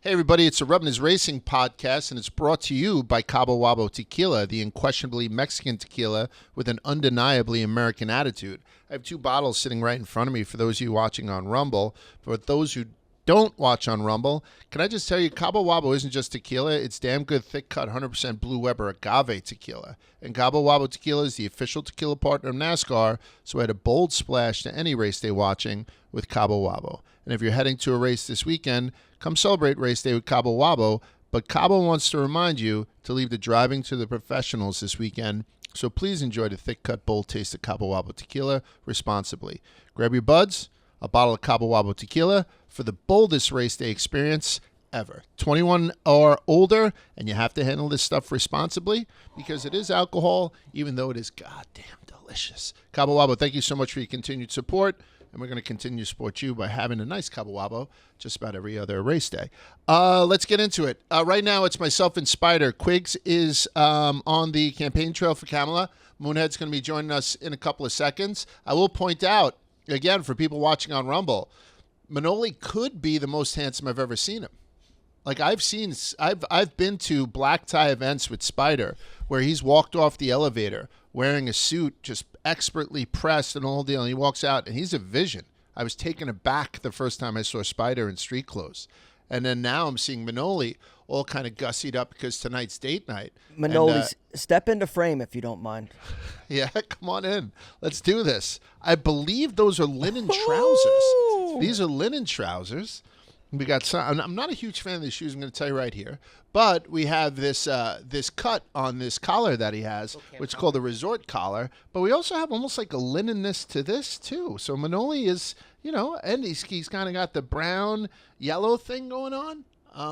Hey, everybody, it's a Rubbin is Racing podcast, and it's brought to you by Cabo Wabo Tequila, the unquestionably Mexican tequila with an undeniably American attitude. I have two bottles sitting right in front of me for those of you watching on Rumble. For those who don't watch on Rumble, can I just tell you, Cabo Wabo isn't just tequila. It's damn good, thick-cut, 100% Blue Weber agave tequila. And Cabo Wabo Tequila is the official tequila partner of NASCAR, so add a bold splash to any race day watching with Cabo Wabo. And if you're heading to a race this weekend, come celebrate race day with Cabo Wabo. But Cabo wants to remind you to leave the driving to the professionals this weekend. So please enjoy the thick-cut, bold taste of Cabo Wabo Tequila responsibly. Grab your buds, a bottle of Cabo Wabo Tequila for the boldest race day experience ever. 21 or older, and you have to handle this stuff responsibly because it is alcohol, even though it is goddamn delicious. Cabo Wabo, thank you so much for your continued support. And we're going to continue to support you by having a nice Cabo Wabo just about every other race day. Let's get into it. Right now, it's myself and Spider. Quiggs is on the campaign trail for Kamala. Moonhead's going to be joining us in a couple of seconds. I will point out, again, for people watching on Rumble, Manoli could be the most handsome I've ever seen him. Like I've been to black tie events with Spider where he's walked off the elevator wearing a suit just expertly pressed and all deal, and he walks out and he's a vision. I was taken aback the first time I saw Spider in street clothes. And then now I'm seeing Manoli all kind of gussied up because tonight's date night. Manoli, step into frame if you don't mind. Yeah, come on in. Let's do this. I believe those are linen trousers. These are linen trousers. We got some. I'm not a huge fan of these shoes, I'm going to tell you right here. But we have this this cut on this collar that he has, which is called the resort collar. But we also have almost like a linenness to this, too. So Manoli is, and he's kind of got the brown, yellow thing going on,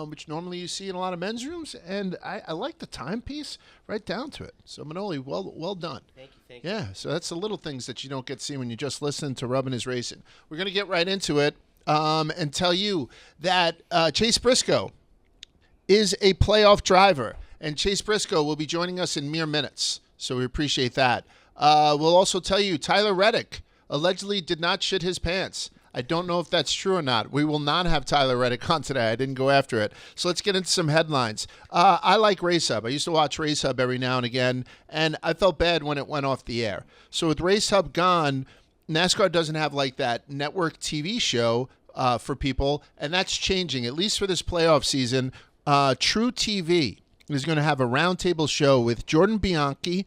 which normally you see in a lot of men's rooms. And I like the timepiece right down to it. So Manoli, well done. Thank you. Yeah, so that's the little things that you don't get to see when you just listen to Rubbin is Racing. We're going to get right into it. And tell you that Chase Briscoe is a playoff driver. And Chase Briscoe will be joining us in mere minutes. So we appreciate that. We'll also tell you Tyler Reddick allegedly did not shit his pants. I don't know if that's true or not. We will not have Tyler Reddick on today. I didn't go after it. So let's get into some headlines. I like Race Hub. I used to watch Race Hub every now and again, and I felt bad when it went off the air. So with Race Hub gone, NASCAR doesn't have like that network TV show for people, and that's changing, at least for this playoff season. True TV is going to have a roundtable show with Jordan Bianchi,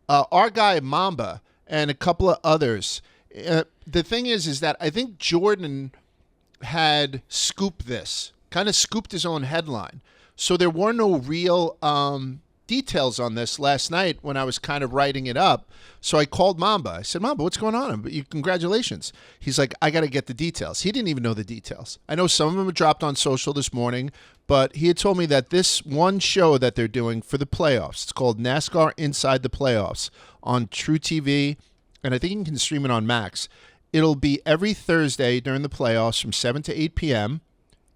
our guy Mamba, and a couple of others. The thing is that I think Jordan had scooped this, kind of scooped his own headline. So there were no real details on this last night when I was kind of writing it up. So I called Mamba. I said, Mamba, what's going on? Congratulations. He's like, I got to get the details. He didn't even know the details. I know some of them were dropped on social this morning, but he had told me that this one show that they're doing for the playoffs, it's called NASCAR Inside the Playoffs on True TV, and I think you can stream it on Max. It'll be every Thursday during the playoffs from 7 to 8 p.m.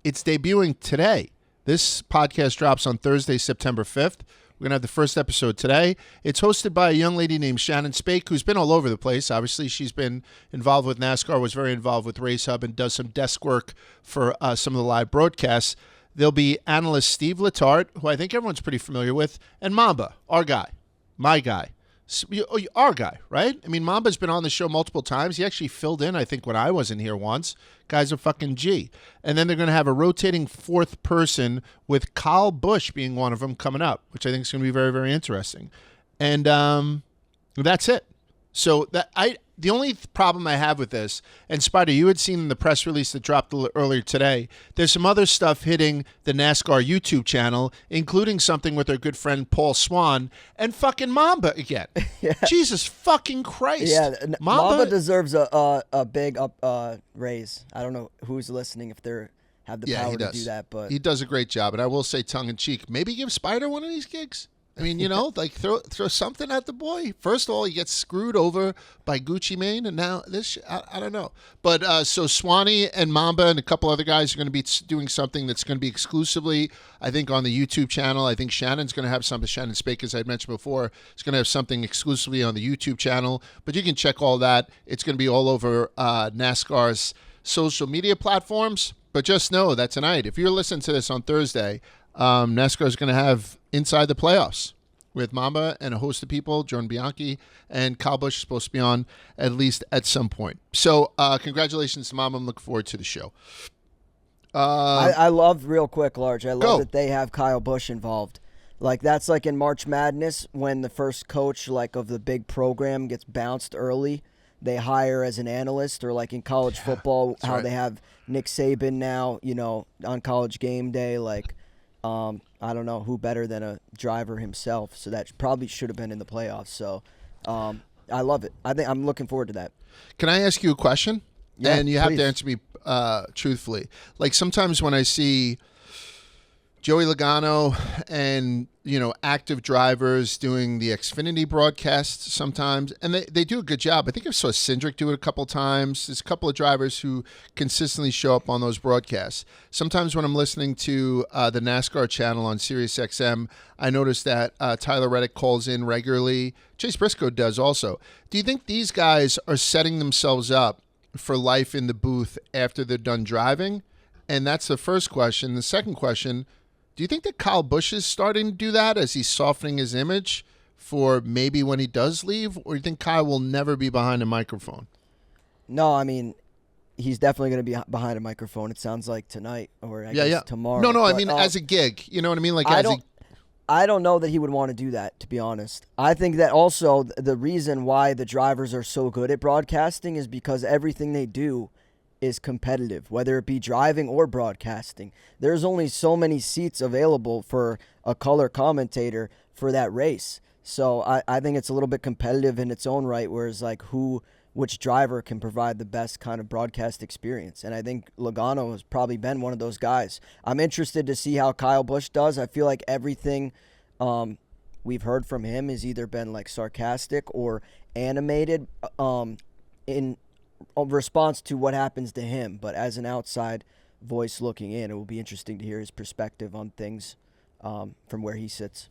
It's debuting today. This podcast drops on Thursday, September 5th. We're going to have the first episode today. It's hosted by a young lady named Shannon Spake, who's been all over the place. Obviously, she's been involved with NASCAR, was very involved with Race Hub, and does some desk work for some of the live broadcasts. There'll be analyst Steve Letarte, who I think everyone's pretty familiar with, and Mamba, our guy, my guy. Our guy, right? I mean, Mamba's been on the show multiple times. He actually filled in, I think, when I wasn't here once. Guy's a fucking G. And then they're going to have a rotating fourth person with Kyle Busch being one of them coming up, which I think is going to be very, very interesting. And that's it. So the only problem I have with this, and Spider, you had seen in the press release that dropped earlier today, there's some other stuff hitting the NASCAR YouTube channel, including something with our good friend Paul Swan and fucking Mamba again. Yeah. Jesus fucking Christ. Yeah, Mamba deserves a big raise. I don't know who's listening if they have the power to do that, but he does a great job. And I will say, tongue in cheek, maybe give Spider one of these gigs. I mean, like throw something at the boy. First of all, he gets screwed over by Gucci Mane, and now this, I don't know. But so Swanee and Mamba and a couple other guys are going to be doing something that's going to be exclusively, I think, on the YouTube channel. I think Shannon's going to have something. Shannon Spake, as I mentioned before, is going to have something exclusively on the YouTube channel. But you can check all that. It's going to be all over NASCAR's social media platforms. But just know that tonight, if you're listening to this on Thursday, NASCAR is going to have Inside the Playoffs with Mamba and a host of people. Jordan Bianchi and Kyle Busch is supposed to be on at least at some point. So congratulations to Mamba. I'm looking forward to the show. I love, real quick, Large, I love that they have Kyle Busch involved. Like, that's like in March Madness when the first coach like of the big program gets bounced early. They hire as an analyst, or like in college football, how they have Nick Saban now, on College Game Day. Like, I don't know who better than a driver himself. So that probably should have been in the playoffs. So I love it. I think I'm looking forward to that. Can I ask you a question? Yeah, and you have to answer me truthfully. Like, sometimes when I see Joey Logano and, active drivers doing the Xfinity broadcasts sometimes, and they do a good job. I think I saw Cindric do it a couple times. There's a couple of drivers who consistently show up on those broadcasts. Sometimes when I'm listening to the NASCAR channel on SiriusXM, I notice that Tyler Reddick calls in regularly. Chase Briscoe does also. Do you think these guys are setting themselves up for life in the booth after they're done driving? And that's the first question. The second question, do you think that Kyle Busch is starting to do that as he's softening his image for maybe when he does leave? Or do you think Kyle will never be behind a microphone? No, I mean, he's definitely going to be behind a microphone, it sounds like, tonight or I guess tomorrow. No, I mean, as a gig. You know what I mean? Like, I don't know that he would want to do that, to be honest. I think that also the reason why the drivers are so good at broadcasting is because everything they do is competitive, whether it be driving or broadcasting. There's only so many seats available for a color commentator for that race. So I think it's a little bit competitive in its own right, whereas like which driver can provide the best kind of broadcast experience. And I think Logano has probably been one of those guys. I'm interested to see how Kyle Busch does. I feel like everything we've heard from him has either been like sarcastic or animated in response to what happens to him. But as an outside voice looking in, it will be interesting to hear his perspective on things from where he sits.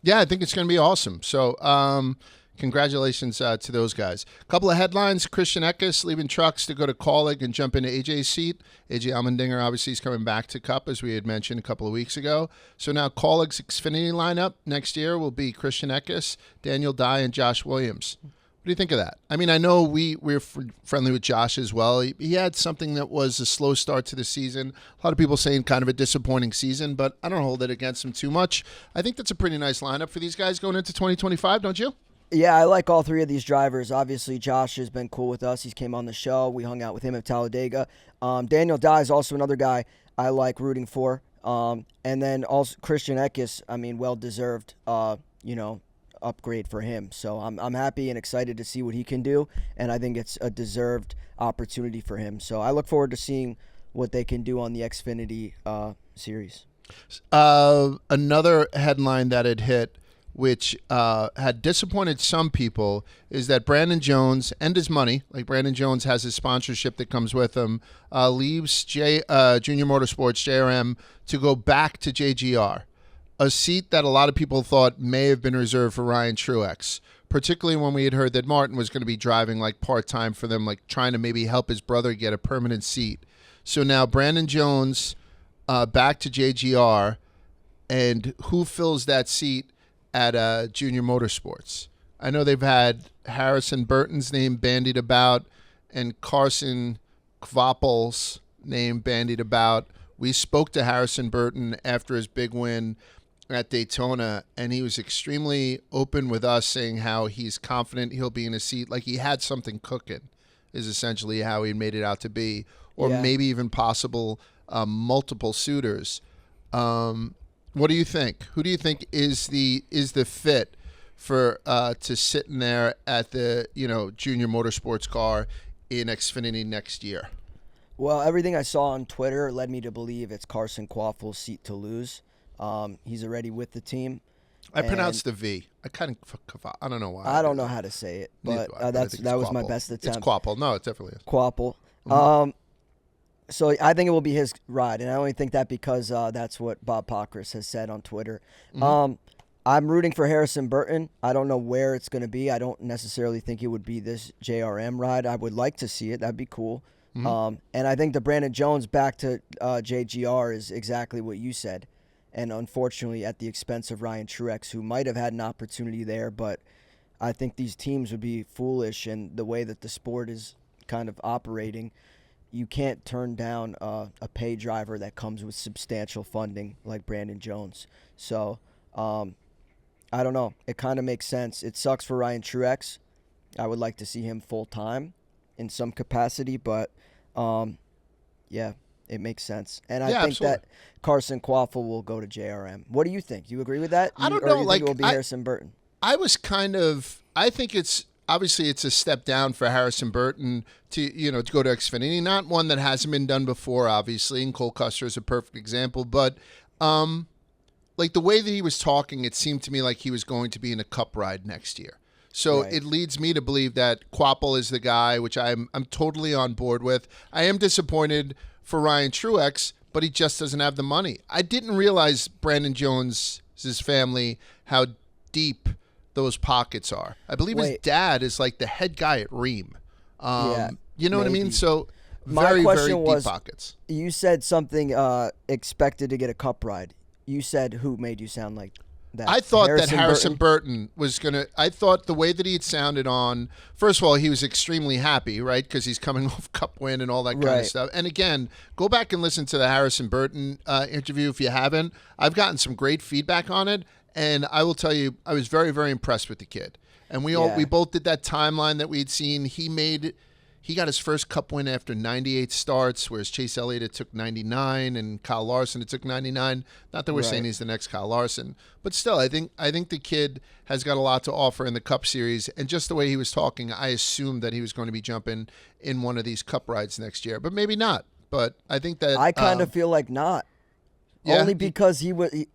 Yeah, I think it's going to be awesome. So congratulations to those guys. A couple of headlines. Christian Eckes leaving trucks to go to Kaulig and jump into AJ's seat. AJ Allmendinger obviously is coming back to Cup, as we had mentioned a couple of weeks ago. So now Kaulig's Xfinity lineup next year will be Christian Eckes, Daniel Dye, and Josh Williams. What do you think of that? I mean, I know we're friendly with Josh as well. He had something that was a slow start to the season. A lot of people saying kind of a disappointing season, but I don't hold it against him too much. I think that's a pretty nice lineup for these guys going into 2025, don't you? Yeah, I like all three of these drivers. Obviously, Josh has been cool with us. He's came on the show. We hung out with him at Talladega. Daniel Dye is also another guy I like rooting for. And then also Christian Eckes, I mean, well-deserved, upgrade for him. So I'm happy and excited to see what he can do, and I think it's a deserved opportunity for him. So I look forward to seeing what they can do on the Xfinity series. Another headline that had hit, which had disappointed some people, is that Brandon Jones and his money, like Brandon Jones has his sponsorship that comes with him, leaves Junior Motorsports, JRM, to go back to JGR. A seat that a lot of people thought may have been reserved for Ryan Truex, particularly when we had heard that Martin was going to be driving like part-time for them, like trying to maybe help his brother get a permanent seat. So now Brandon Jones back to JGR, and who fills that seat at Junior Motorsports? I know they've had Harrison Burton's name bandied about and Carson Kvapil's name bandied about. We spoke to Harrison Burton after his big win at Daytona, and he was extremely open with us, saying how he's confident he'll be in a seat, like he had something cooking, is essentially how he made it out to be, or maybe even possible multiple suitors. What do you think? Who do you think is the fit for to sit in there at the Junior Motorsports car in Xfinity next year? Well, everything I saw on Twitter led me to believe it's Carson Kvapil's seat to lose. He's already with the team. I pronounced the V. I don't know why. I don't know how to say it, but that was my best attempt. It's Kvapil. No, it definitely is. Kvapil. Mm-hmm. So I think it will be his ride, and I only think that because that's what Bob Pockrass has said on Twitter. Mm-hmm. I'm rooting for Harrison Burton. I don't know where it's going to be. I don't necessarily think it would be this JRM ride. I would like to see it. That'd be cool. And I think the Brandon Jones back to JGR is exactly what you said. And unfortunately at the expense of Ryan Truex, who might have had an opportunity there, but I think these teams would be foolish, and the way that the sport is kind of operating, you can't turn down a pay driver that comes with substantial funding like Brandon Jones. So I don't know. It kind of makes sense. It sucks for Ryan Truex. I would like to see him full-time in some capacity, but yeah, it makes sense. And I think absolutely. that Carson Quaffle will go to JRM. What do you think? Do you agree with that? I don't Or know. do you Like, think it will be Harrison Burton? I think it's obviously it's a step down for Harrison Burton to go to Xfinity. Not one that hasn't been done before, obviously, and Cole Custer is a perfect example. But like the way that he was talking, it seemed to me like he was going to be in a Cup ride next year. So Right. it leads me to believe that Quapple is the guy, which I'm totally on board with. I am disappointed for Ryan Truex, but he just doesn't have the money. I didn't realize Brandon Jones' family, how deep those pockets are. I believe his Wait. dad is like the head guy at Ream. Yeah, You know what I mean? maybe. So My very, question very was- deep pockets. You said something expected to get a Cup ride. You said who made you sound like that? I thought that Harrison Burton was going to – I thought the way that he had sounded on – first of all, he was extremely happy, right, because he's coming off Cup win and all that kind of Right. stuff. And again, go back and listen to the Harrison Burton interview if you haven't. I've gotten some great feedback on it, and I will tell you I was very, very impressed with the kid. And we Yeah. both did that timeline that we'd seen. He got his first Cup win after 98 starts, whereas Chase Elliott, it took 99, and Kyle Larson, it took 99. Not that we're saying he's the next Kyle Larson, but still, I think the kid has got a lot to offer in the Cup Series, and just the way he was talking, I assumed that he was going to be jumping in one of these Cup rides next year, but maybe not. But I think that I kind of feel like not. Yeah? Only because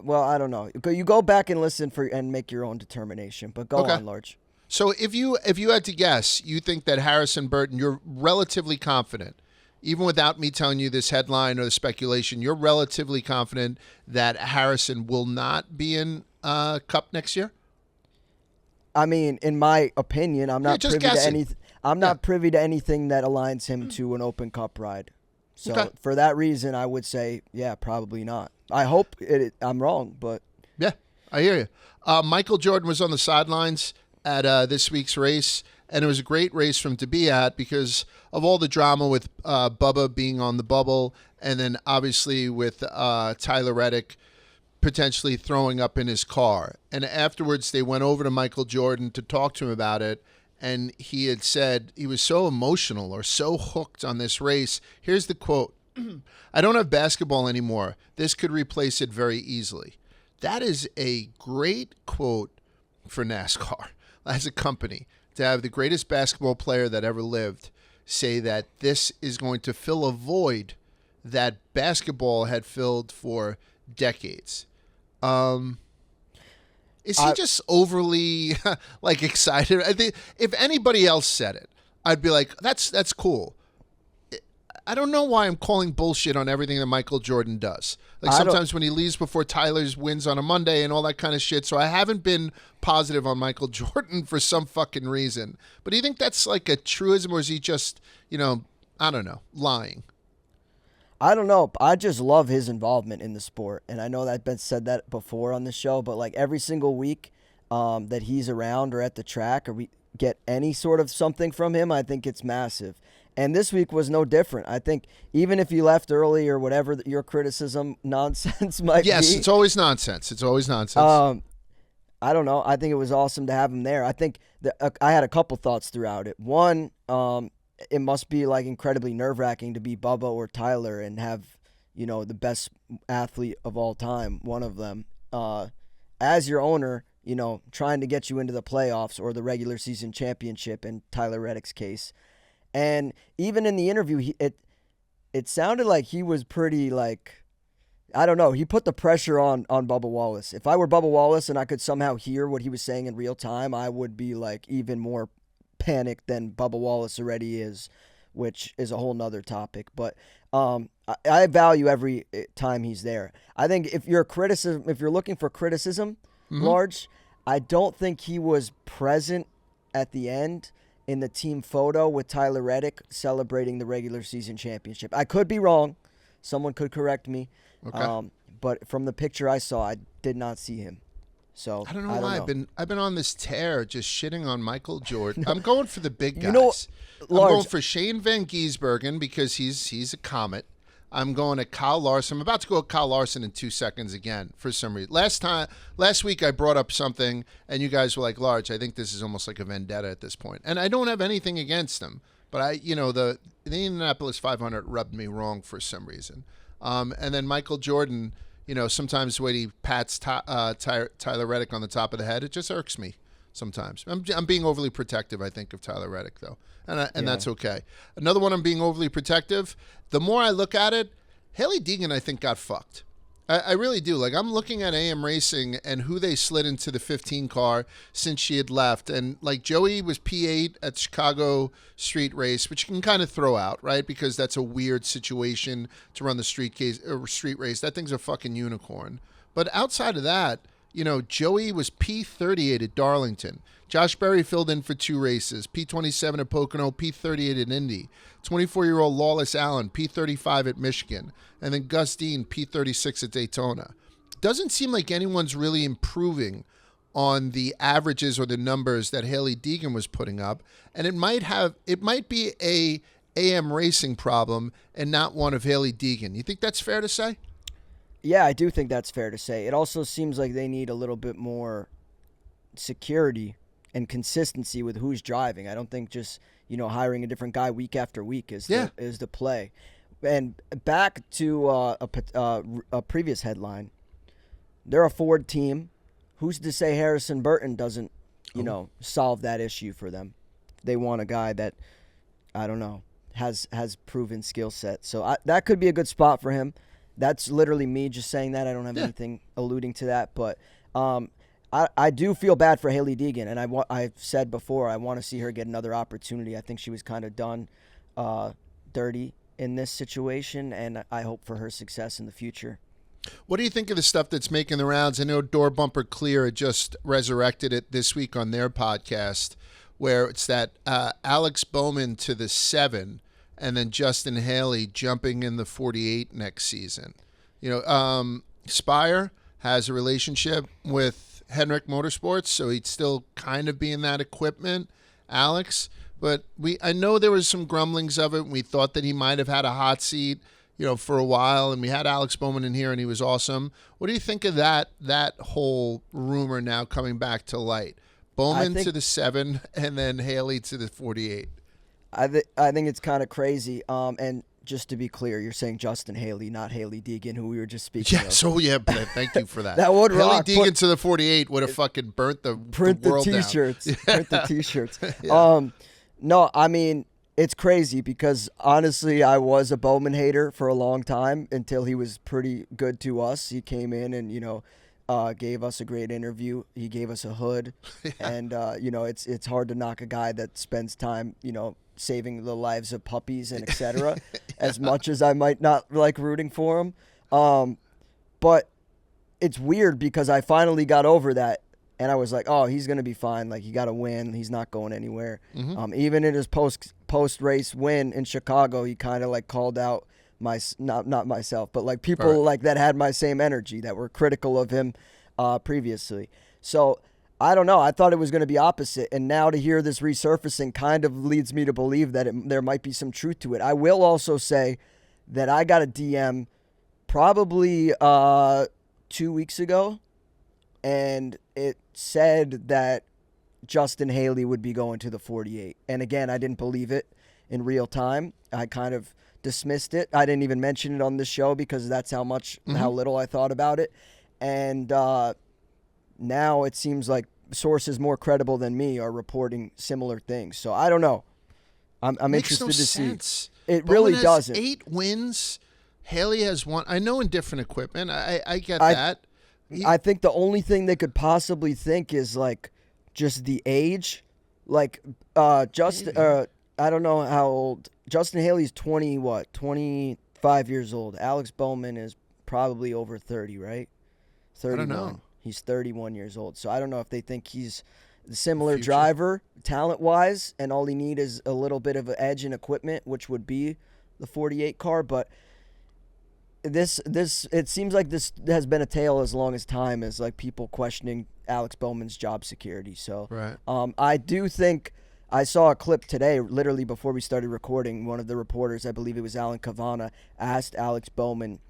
well, I don't know. You go back and listen and make your own determination. But go Okay. on, Large. So if you had to guess, you think that Harrison Burton, you're relatively confident, even without me telling you this headline or the speculation, you're relatively confident that Harrison will not be in Cup next year? I mean, in my opinion, I'm not just privy to guessing. anything. I'm not privy to anything that aligns him to an Open Cup ride. So Okay. for that reason, I would say, yeah, probably not. I hope I'm wrong, but Yeah, I hear you. Michael Jordan was on the sidelines at this week's race, and it was a great race for him to be at because of all the drama with Bubba being on the bubble, and then obviously with Tyler Reddick potentially throwing up in his car. And afterwards, they went over to Michael Jordan to talk to him about it, and he had said he was so emotional or so hooked on this race. Here's the quote. I don't have basketball anymore. This could replace it very easily. That is a great quote for NASCAR as a company, to have the greatest basketball player that ever lived say that this is going to fill a void that basketball had filled for decades. Is he just overly like excited? I think if anybody else said it, I'd be like, that's cool. I don't know why I'm calling bullshit on everything that Michael Jordan does. Like sometimes when he leaves before Tyler's wins on a Monday and all that kind of shit. So I haven't been positive on Michael Jordan for some fucking reason. But do you think that's like a truism, or is he just, I don't know, lying? I don't know. I just love his involvement in the sport. And I know that I've been said that before on the show, but like every single week that he's around or at the track or we get any sort of something from him, I think it's massive. And this week was no different. I think even if you left early or whatever your criticism nonsense might be. Yes, it's always nonsense. It's always nonsense. I don't know. I think it was awesome to have him there. I think I had a couple thoughts throughout it. One, it must be like incredibly nerve-wracking to be Bubba or Tyler and have, the best athlete of all time, one of them, as your owner, trying to get you into the playoffs or the regular season championship in Tyler Reddick's case. And even in the interview, it sounded like he was pretty like, I don't know. He put the pressure on Bubba Wallace. If I were Bubba Wallace and I could somehow hear what he was saying in real time, I would be like even more panicked than Bubba Wallace already is, which is a whole nother topic. But I value every time he's there. I think if you're looking for criticism, Large, I don't think he was present at the end. in the team photo with Tyler Reddick celebrating the regular season championship. I could be wrong. Someone could correct me. Okay. But from the picture I saw, I did not see him. So I don't know why I've been on this tear just shitting on Michael Jordan. I'm going for the big guys. I'm going for Shane Van Gisbergen because he's a comet. I'm going to Kyle Larson. I'm about to go with Kyle Larson in 2 seconds again for some reason. Last week I brought up something and you guys were like, Large, I think this is almost like a vendetta at this point. And I don't have anything against him, but the Indianapolis 500 rubbed me wrong for some reason. And then Michael Jordan, sometimes when he pats Tyler Reddick on the top of the head, it just irks me sometimes. I'm being overly protective, I think, of Tyler Reddick, though. And that's okay. Another one I'm being overly protective. The more I look at it, Hailie Deegan, I think, got fucked. I really do. Like, I'm looking at AM Racing and who they slid into the 15 car since she had left. And, like, Joey was P8 at Chicago street race, which you can kind of throw out, right? Because that's a weird situation to run the street race. That thing's a fucking unicorn. But outside of that, Joey was P38 at Darlington. Josh Berry filled in for 2 races. P27 at Pocono, P38 at Indy. 24-year-old Lawless Allen, P35 at Michigan. And then Gus Dean, P36 at Daytona. Doesn't seem like anyone's really improving on the averages or the numbers that Hailie Deegan was putting up. And it might be a AM Racing problem and not one of Hailie Deegan. You think that's fair to say? Yeah, I do think that's fair to say. It also seems like they need a little bit more security and consistency with who's driving. I don't think just, hiring a different guy week after week is the play. And back to a previous headline, they're a Ford team. Who's to say Harrison Burton doesn't, solve that issue for them? They want a guy that, I don't know, has proven skill set. So that could be a good spot for him. That's literally me just saying that. I don't have anything alluding to that. But I do feel bad for Hailie Deegan. And I've said before, I want to see her get another opportunity. I think she was kind of done dirty in this situation. And I hope for her success in the future. What do you think of the stuff that's making the rounds? I know Door Bumper Clear just resurrected it this week on their podcast, where it's that Alex Bowman to the 7 and then Justin Haley jumping in the 48 next season. Spire has a relationship with Henrik Motorsports, so he'd still kind of be in that equipment, Alex. But I know there was some grumblings of it, and we thought that he might have had a hot seat, for a while, and we had Alex Bowman in here, and he was awesome. What do you think of that whole rumor now coming back to light? Bowman to the 7, and then Haley to the 48. I think it's kind of crazy. And just to be clear, you're saying Justin Haley, not Hailie Deegan, who we were just speaking of. Yeah, so but thank you for that. That would rock. Hailie Deegan to the 48 would have fucking burnt the world t-shirts. down. Print the t-shirts. Yeah. No, I mean, it's crazy because, honestly, I was a Bowman hater for a long time until he was pretty good to us. He came in and, gave us a great interview. He gave us a hood. Yeah. And, it's hard to knock a guy that spends time, saving the lives of puppies and et cetera, as much as I might not like rooting for him. But it's weird because I finally got over that. And I was like, oh, he's going to be fine. Like, he got to win. He's not going anywhere. Mm-hmm. Even in his post-race win in Chicago, he kind of, like, called out not myself, but, like, people right. like that had my same energy that were critical of him previously. So, I don't know. I thought it was going to be opposite. And now to hear this resurfacing kind of leads me to believe that there might be some truth to it. I will also say that I got a DM probably 2 weeks ago, and it said that Justin Haley would be going to the 48. And again, I didn't believe it in real time. I kind of dismissed it. I didn't even mention it on the show because that's how little I thought about it. And now it seems like sources more credible than me are reporting similar things. So I don't know. I'm interested to see. It really doesn't. 8 wins. Haley has 1. I know in different equipment. I get that. I think the only thing they could possibly think is like just the age. Like I don't know how old Justin Haley's 25 years old. Alex Bowman is probably over 30, right? 31. I don't know. He's 31 years old. So I don't know if they think he's Similar driver, talent-wise, and all he need is a little bit of an edge in equipment, which would be the 48 car. But this it seems like this has been a tale as long as time, as like people questioning Alex Bowman's job security. So right. I do think I saw a clip today, literally before we started recording. One of the reporters, I believe it was Alan Cavana, asked Alex Bowman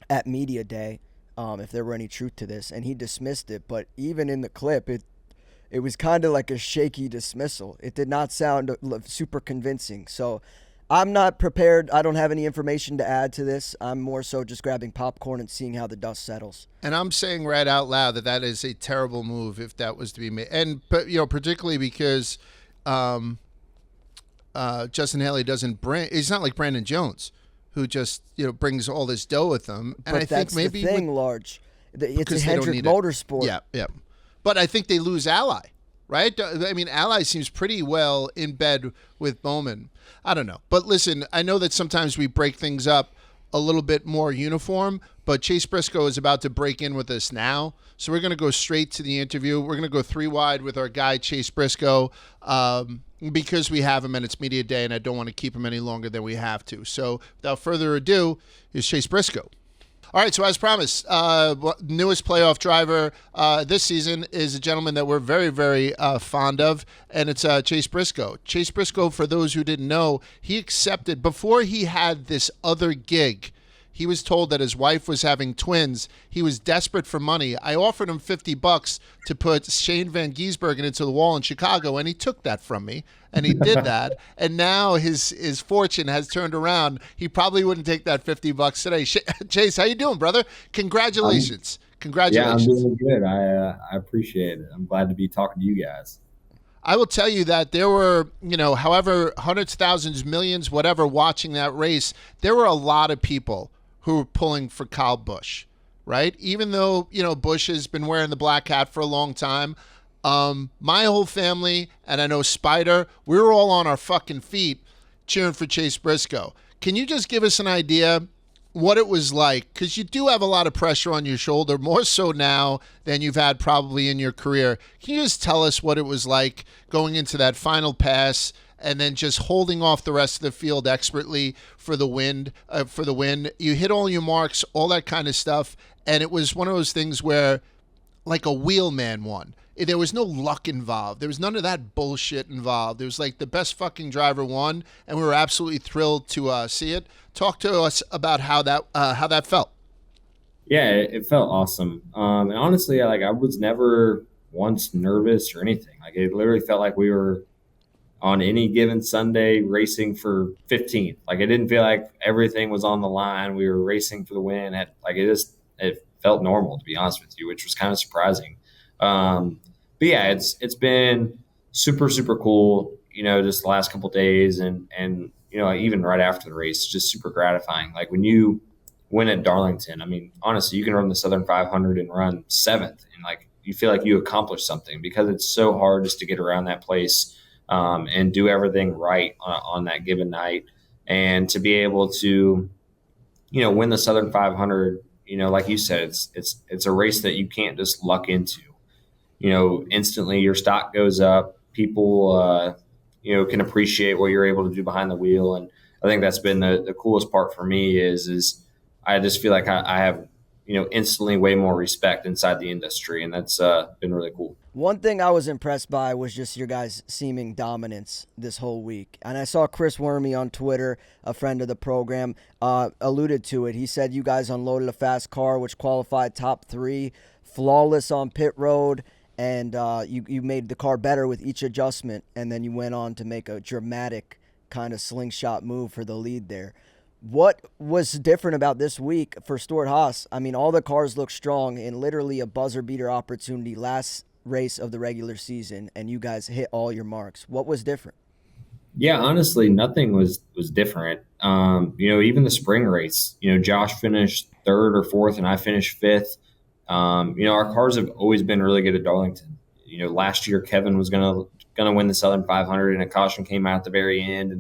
at media day if there were any truth to this, and he dismissed it. But even in the clip, it was kind of like a shaky dismissal. It did not sound super convincing. So I'm not prepared. I don't have any information to add to this. I'm more so just grabbing popcorn and seeing how the dust settles. And I'm saying right out loud that is a terrible move if that was to be made. And but particularly because Justin Haley doesn't bring. He's not like Brandon Jones, who just brings all this dough with them. And but I that's think maybe the thing, Large. It's a Hendrick Motorsport. Yeah. But I think they lose Ally, right? I mean, Ally seems pretty well in bed with Bowman. I don't know. But listen, I know that sometimes we break things up a little bit more uniform, but Chase Briscoe is about to break in with us now. So we're going to go straight to the interview. We're going to go 3 wide with our guy, Chase Briscoe, because we have him and it's media day, and I don't want to keep him any longer than we have to. So without further ado, here's Chase Briscoe. All right, so as promised, newest playoff driver this season is a gentleman that we're very, very fond of, and it's Chase Briscoe. Chase Briscoe, for those who didn't know, he accepted, before he had this other gig, he was told that his wife was having twins. He was desperate for money. I offered him $50 to put Shane Van Gisbergen into the wall in Chicago, and he took that from me, and he did that. And now his fortune has turned around. He probably wouldn't take that $50 today. Chase, how you doing, brother? Congratulations. Congratulations. Yeah, I'm doing good. I appreciate it. I'm glad to be talking to you guys. I will tell you that there were, however, hundreds, thousands, millions, whatever, watching that race. There were a lot of people who were pulling for Kyle Busch, right? Even though, Busch has been wearing the black hat for a long time. My whole family, and I know Spider, we were all on our fucking feet cheering for Chase Briscoe. Can you just give us an idea what it was like? Because you do have a lot of pressure on your shoulder, more so now than you've had probably in your career. Can you just tell us what it was like going into that final pass and then just holding off the rest of the field expertly for the win? You hit all your marks, all that kind of stuff, and it was one of those things where, like a wheelman won. There was no luck involved. There was none of that bullshit involved. It was like the best fucking driver won, and we were absolutely thrilled to see it. Talk to us about how that felt. Yeah, it felt awesome. And honestly, I was never once nervous or anything. Like, it literally felt like we were on any given Sunday racing for 15th. Like, it didn't feel like everything was on the line. We were racing for the win. It felt normal, to be honest with you, which was kind of surprising. But yeah, it's been super, super cool, just the last couple of days and even right after the race, just super gratifying. Like, when you win at Darlington, I mean, honestly, you can run the Southern 500 and run 7th, and you feel like you accomplished something, because it's so hard just to get around that place and do everything right on that given night. And to be able to, win the Southern 500, like you said, it's a race that you can't just luck into. Instantly your stock goes up. People, can appreciate what you're able to do behind the wheel. And I think that's been the coolest part for me is I just feel like I have, instantly way more respect inside the industry. And that's been really cool. One thing I was impressed by was just your guys' seeming dominance this whole week. And I saw Chris Wormy on Twitter, a friend of the program, alluded to it. He said you guys unloaded a fast car, which qualified top 3, flawless on pit road, and you made the car better with each adjustment, and then you went on to make a dramatic kind of slingshot move for the lead there. What was different about this week for Stewart-Haas? I mean, all the cars look strong in literally a buzzer-beater opportunity last race of the regular season, and you guys hit all your marks. What was different? Yeah, honestly, nothing was different. Even the spring race, Josh finished 3rd or 4th, and I finished 5th. Our cars have always been really good at Darlington. Last year Kevin was gonna win the Southern 500, and a caution came out at the very end,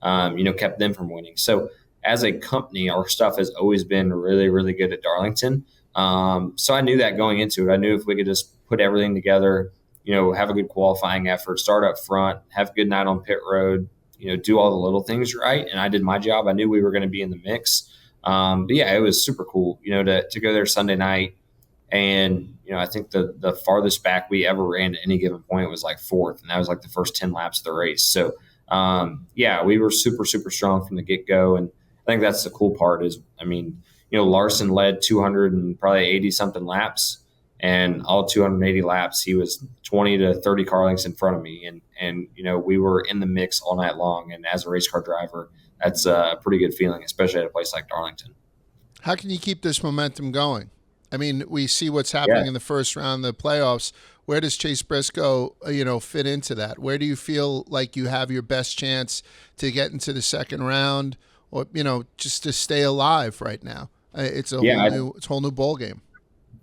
and kept them from winning. So as a company, our stuff has always been really, really good at Darlington. So I knew that going into it. I knew if we could just put everything together, have a good qualifying effort, start up front, have a good night on pit road, do all the little things right. And I did my job. I knew we were going to be in the mix. But yeah, it was super cool, to go there Sunday night. And, I think the farthest back we ever ran at any given point was like fourth. And that was like the first 10 laps of the race. So, yeah, we were super, super strong from the get go. And I think that's the cool part is, Larson led 200 and probably 80 something laps. And all 280 laps, he was 20 to 30 car lengths in front of me. And we were in the mix all night long. And as a race car driver, that's a pretty good feeling, especially at a place like Darlington. How can you keep this momentum going? I mean, we see what's happening in the first round of the playoffs. Where does Chase Briscoe, fit into that? Where do you feel like you have your best chance to get into the second round or, just to stay alive right now? It's a whole new ball game.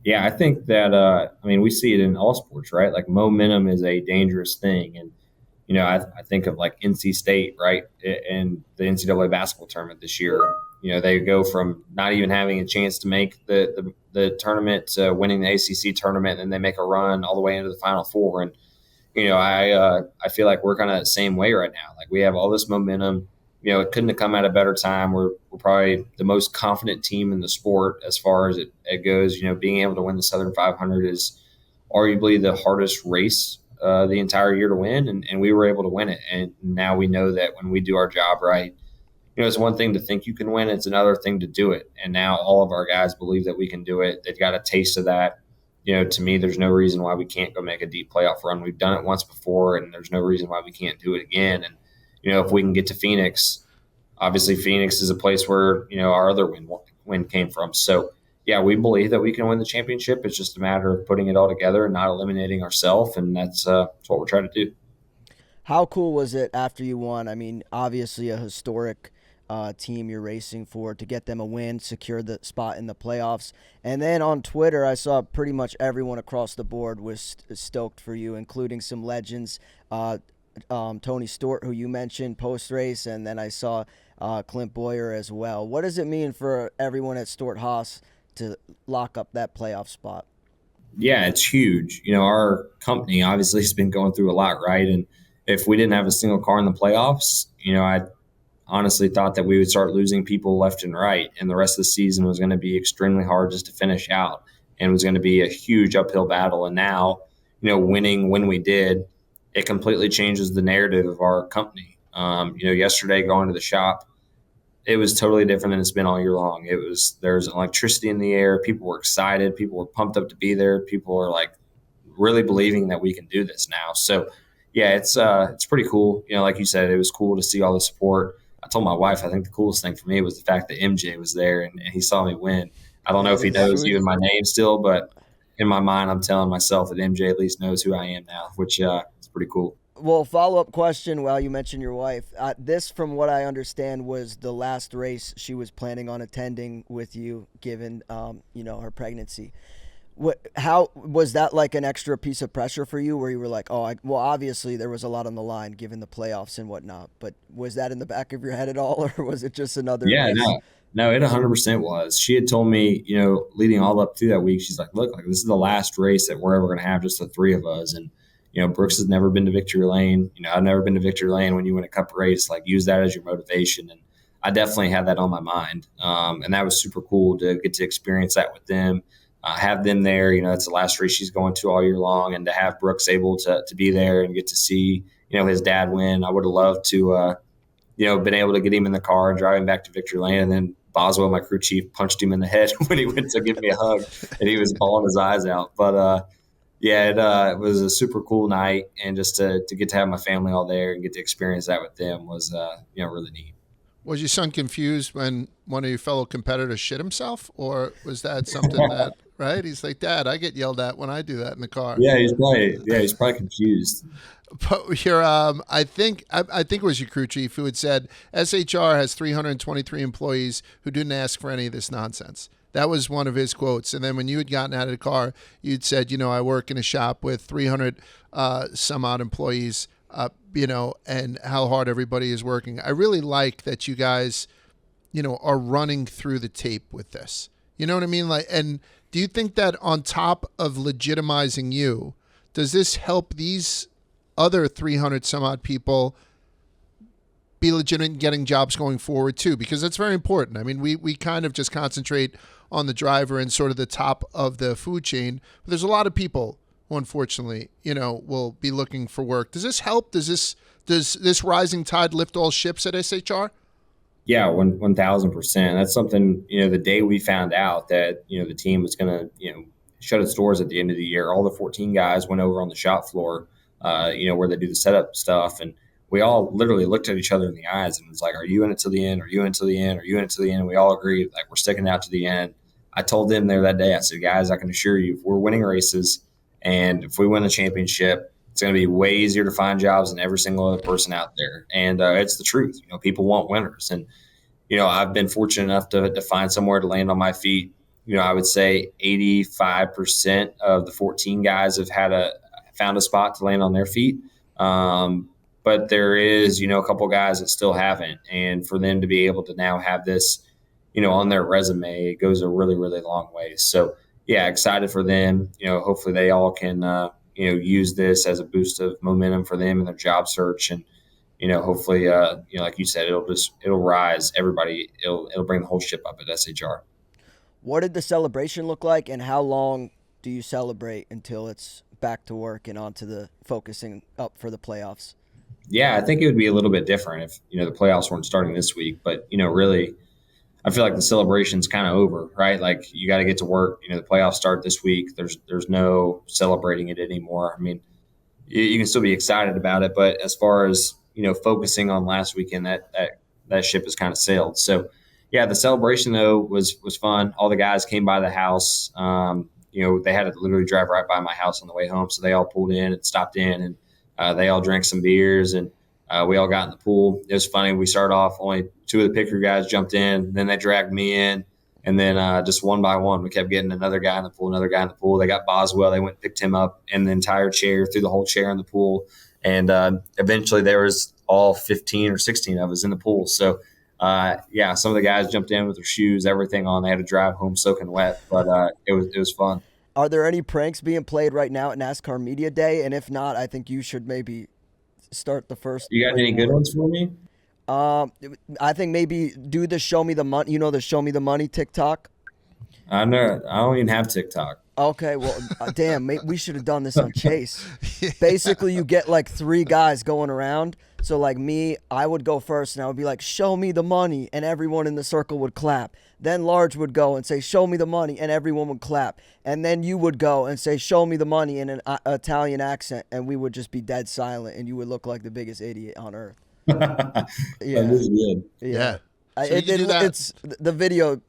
Yeah, I think that, we see it in all sports, right? Like momentum is a dangerous thing. And, I think of like NC State, right? In the NCAA basketball tournament this year, they go from not even having a chance to make the tournament to winning the ACC tournament, and then they make a run all the way into the Final Four. And, I feel like we're kind of the same way right now. Like we have all this momentum. It couldn't have come at a better time. We're probably the most confident team in the sport as far as it goes. Being able to win the Southern 500 is arguably the hardest race the entire year to win, and we were able to win it. And now we know that when we do our job right, it's one thing to think you can win. It's another thing to do it. And now all of our guys believe that we can do it. They've got a taste of that. To me, there's no reason why we can't go make a deep playoff run. We've done it once before, and there's no reason why we can't do it again. And, if we can get to Phoenix, obviously Phoenix is a place where, our other win came from. So, yeah, we believe that we can win the championship. It's just a matter of putting it all together and not eliminating ourselves, and that's what we're trying to do. How cool was it after you won? I mean, obviously a historic team you're racing for, to get them a win, secure the spot in the playoffs. And then on Twitter, I saw pretty much everyone across the board was stoked for you, including some legends, Tony Stewart, who you mentioned post-race, and then I saw Clint Boyer as well. What does it mean for everyone at Stewart-Haas to lock up that playoff spot? Yeah, it's huge. Our company obviously has been going through a lot, right? And if we didn't have a single car in the playoffs, I honestly thought that we would start losing people left and right, and the rest of the season was going to be extremely hard just to finish out, and it was going to be a huge uphill battle. And now, winning when we did, it completely changes the narrative of our company. Yesterday going to the shop, it was totally different than it's been all year long. There's electricity in the air. People were excited. People were pumped up to be there. People are like really believing that we can do this now. So yeah, it's pretty cool. Like you said, it was cool to see all the support. I told my wife, I think the coolest thing for me was the fact that MJ was there and he saw me win. I don't know if he knows even my name still, but in my mind, I'm telling myself that MJ at least knows who I am now, which is pretty cool. Well, follow-up question while you mentioned your wife. This, from what I understand, was the last race she was planning on attending with you, given, her pregnancy. How was that, like an extra piece of pressure for you, where you were like, obviously there was a lot on the line given the playoffs and whatnot, but was that in the back of your head at all, or was it just another race? No, it 100% was. She had told me, leading all up to that week, she's like, look, this is the last race that we're ever going to have, just the three of us. And, Brooks has never been to victory lane. I've never been to victory lane. When you win a cup race, like, use that as your motivation. And I definitely had that on my mind. And that was super cool to get to experience that with them. Have them there, that's the last race she's going to all year long, and to have Brooks able to be there and get to see, his dad win. I would have loved to, been able to get him in the car and drive him back to victory lane. And then Boswell, my crew chief, punched him in the head when he went to give me a hug, and he was bawling his eyes out. But it was a super cool night, and just to get to have my family all there and get to experience that with them was really neat. Was your son confused when one of your fellow competitors shit himself, or was that something that, right? He's like, Dad, I get yelled at when I do that in the car. Yeah, he's probably confused. But your, I think it was your crew chief who had said SHR has 323 employees who didn't ask for any of this nonsense. That was one of his quotes. And then when you had gotten out of the car, you'd said, I work in a shop with 300 some odd employees. And how hard everybody is working. I really like that you guys, are running through the tape with this. You know what I mean? And do you think that on top of legitimizing you, does this help these other 300 some odd people be legitimate in getting jobs going forward too? Because that's very important. I mean, we kind of just concentrate on the driver and sort of the top of the food chain. But there's a lot of people who unfortunately, will be looking for work. Does this help? Does this rising tide lift all ships at SHR? Yeah, 1,000%. That's something, the day we found out that, the team was going to, shut its doors at the end of the year, all the 14 guys went over on the shop floor, where they do the setup stuff. And we all literally looked at each other in the eyes and was like, are you in it till the end? Are you in it till the end? Are you in it till the end? And we all agreed, like, we're sticking out to the end. I told them there that day, I said, guys, I can assure you, if we're winning races and if we win the championship, it's going to be way easier to find jobs than every single other person out there. And it's the truth. People want winners. And, I've been fortunate enough to find somewhere to land on my feet. I would say 85% of the 14 guys have found a spot to land on their feet. But there is, a couple guys that still haven't. And for them to be able to now have this, on their resume, it goes a really, really long way. So, yeah, excited for them. Hopefully they all can, use this as a boost of momentum for them in their job search. And, hopefully, like you said, it'll rise everybody. It'll bring the whole ship up at SHR. What did the celebration look like, and how long do you celebrate until it's back to work and onto the focusing up for the playoffs? Yeah, I think it would be a little bit different if, the playoffs weren't starting this week. But, really, I feel like the celebration's kind of over, right? Like, you got to get to work. The playoffs start this week. There's no celebrating it anymore. I mean, you can still be excited about it, but as far as, focusing on last weekend, that ship has kind of sailed. So, yeah, the celebration, though, was fun. All the guys came by the house. They had to literally drive right by my house on the way home. So they all pulled in and stopped in, and they all drank some beers, and we all got in the pool. It was funny. We started off, only two of the picker guys jumped in. Then they dragged me in. And then just one by one, we kept getting another guy in the pool, They got Boswell. They went and picked him up in the entire chair, threw the whole chair in the pool. And eventually there was all 15 or 16 of us in the pool. So, some of the guys jumped in with their shoes, everything on. They had to drive home soaking wet, but it was fun. Are there any pranks being played right now at NASCAR Media Day? And if not, I think you should maybe start the first. You got any good ones for me? I think maybe do the show me the money. The show me the money TikTok. I know. I don't even have TikTok. Okay, well, damn, we should have done this on Chase. Basically, you get like three guys going around. So like me, I would go first, and I would be like, show me the money, and everyone in the circle would clap. Then Large would go and say, show me the money, and everyone would clap. And then you would go and say, show me the money in an Italian accent, and we would just be dead silent, and you would look like the biggest idiot on earth. Yeah. That is good. Yeah. So It's the video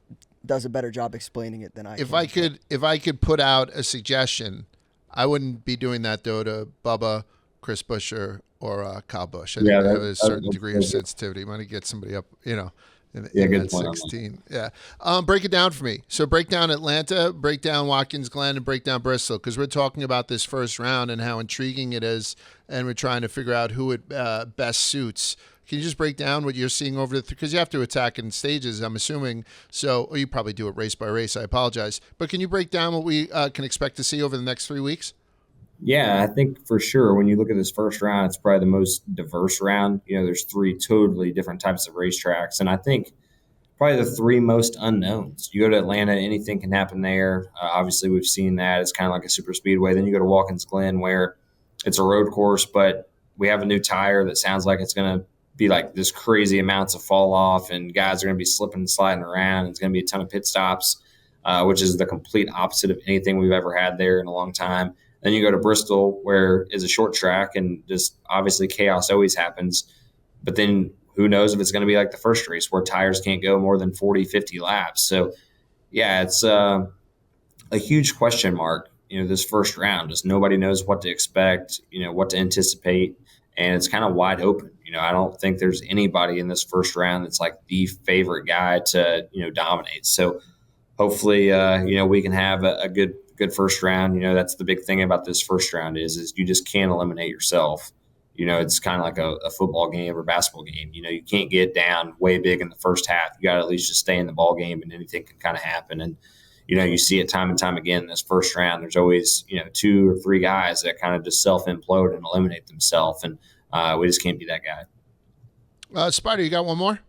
does a better job explaining it than I can. If I could put out a suggestion, I wouldn't be doing that though to Bubba, Chris Buescher, or Kyle Busch. I think there was a certain degree of sensitivity. Might get somebody up, in good point 16. Yeah. Break it down for me. So break down Atlanta, break down Watkins Glen, and break down Bristol, because we're talking about this first round and how intriguing it is, and we're trying to figure out who it best suits. Can you just break down what you're seeing over because you have to attack in stages, I'm assuming. So, or you probably do it race by race. I apologize. But can you break down what we can expect to see over the next 3 weeks? Yeah, I think for sure when you look at this first round, it's probably the most diverse round. There's three totally different types of racetracks. And I think probably the three most unknowns. You go to Atlanta, anything can happen there. Obviously, we've seen that. It's kind of like a super speedway. Then you go to Watkins Glen, where it's a road course, but we have a new tire that sounds like it's going to be like this crazy amounts of fall off, and guys are going to be slipping and sliding around. It's going to be a ton of pit stops, which is the complete opposite of anything we've ever had there in a long time. Then you go to Bristol, where is a short track, and just obviously chaos always happens. But then who knows if it's going to be like the first race where tires can't go more than 40, 50 laps. So, yeah, it's a huge question mark, this first round. Just nobody knows what to expect, what to anticipate, and it's kind of wide open. I don't think there's anybody in this first round that's like the favorite guy to, dominate. So hopefully, we can have a good first round. That's the big thing about this first round is you just can't eliminate yourself. It's kind of like a football game or basketball game. You can't get down way big in the first half. You got to at least just stay in the ball game, and anything can kind of happen. And, you see it time and time again in this first round. There's always, 2 or 3 guys that kind of just self-implode and eliminate themselves. And we just can't be that guy. Spider, you got one more?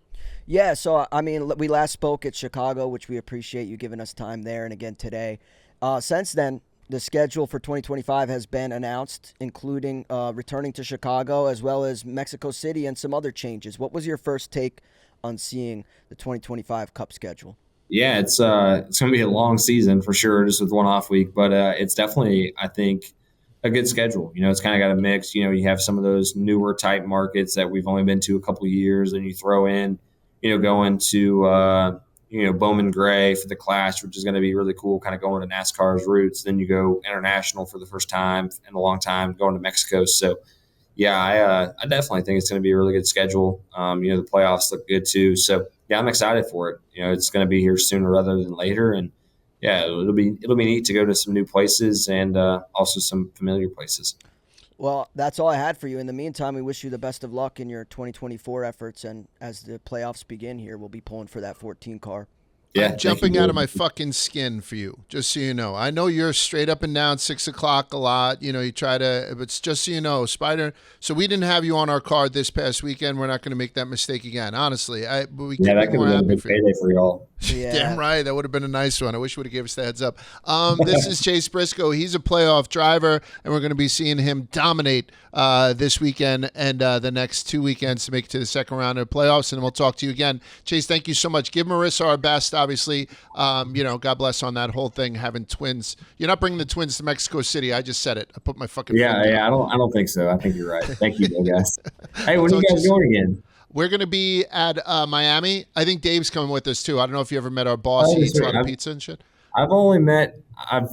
Yeah, so, I mean, we last spoke at Chicago, which we appreciate you giving us time there, and again today. Since then, the schedule for 2025 has been announced, including returning to Chicago as well as Mexico City and some other changes. What was your first take on seeing the 2025 Cup schedule? Yeah, it's going to be a long season for sure, just with one off week. But it's definitely, I think, a good schedule. It's kind of got a mix. You have some of those newer type markets that we've only been to a couple of years, and you throw in, going to Bowman Gray for the Clash, which is going to be really cool, kind of going to NASCAR's roots. Then you go international for the first time in a long time, going to Mexico. So, yeah, I definitely think it's going to be a really good schedule. The playoffs look good too. So, yeah, I'm excited for it. It's going to be here sooner rather than later. And, yeah, it'll be neat to go to some new places and also some familiar places. Well, that's all I had for you. In the meantime, we wish you the best of luck in your 2024 efforts. And as the playoffs begin here, we'll be pulling for that 14 car. Yeah, I'm jumping out of my fucking skin for you, just so you know. I know you're straight up and down 6 o'clock a lot. You try to, but it's just so you know, Spider. So we didn't have you on our card this past weekend. We're not going to make that mistake again. Honestly, that could have been a big payday for y'all. Yeah. Damn right. That would have been a nice one. I wish you would have given us the heads up. This is Chase Briscoe. He's a playoff driver, and we're going to be seeing him dominate this weekend and the next 2 weekends to make it to the second round of the playoffs, and we'll talk to you again. Chase, thank you so much. Give Marissa our best, obviously. God bless on that whole thing, having twins. You're not bringing the twins to Mexico City. I just said it. I put my fucking I don't think so. I think you're right. Thank you, guys. Hey, when are you guys going again? We're going to be at Miami. I think Dave's coming with us, too. I don't know if you ever met our boss. He eats a lot of pizza and shit. I've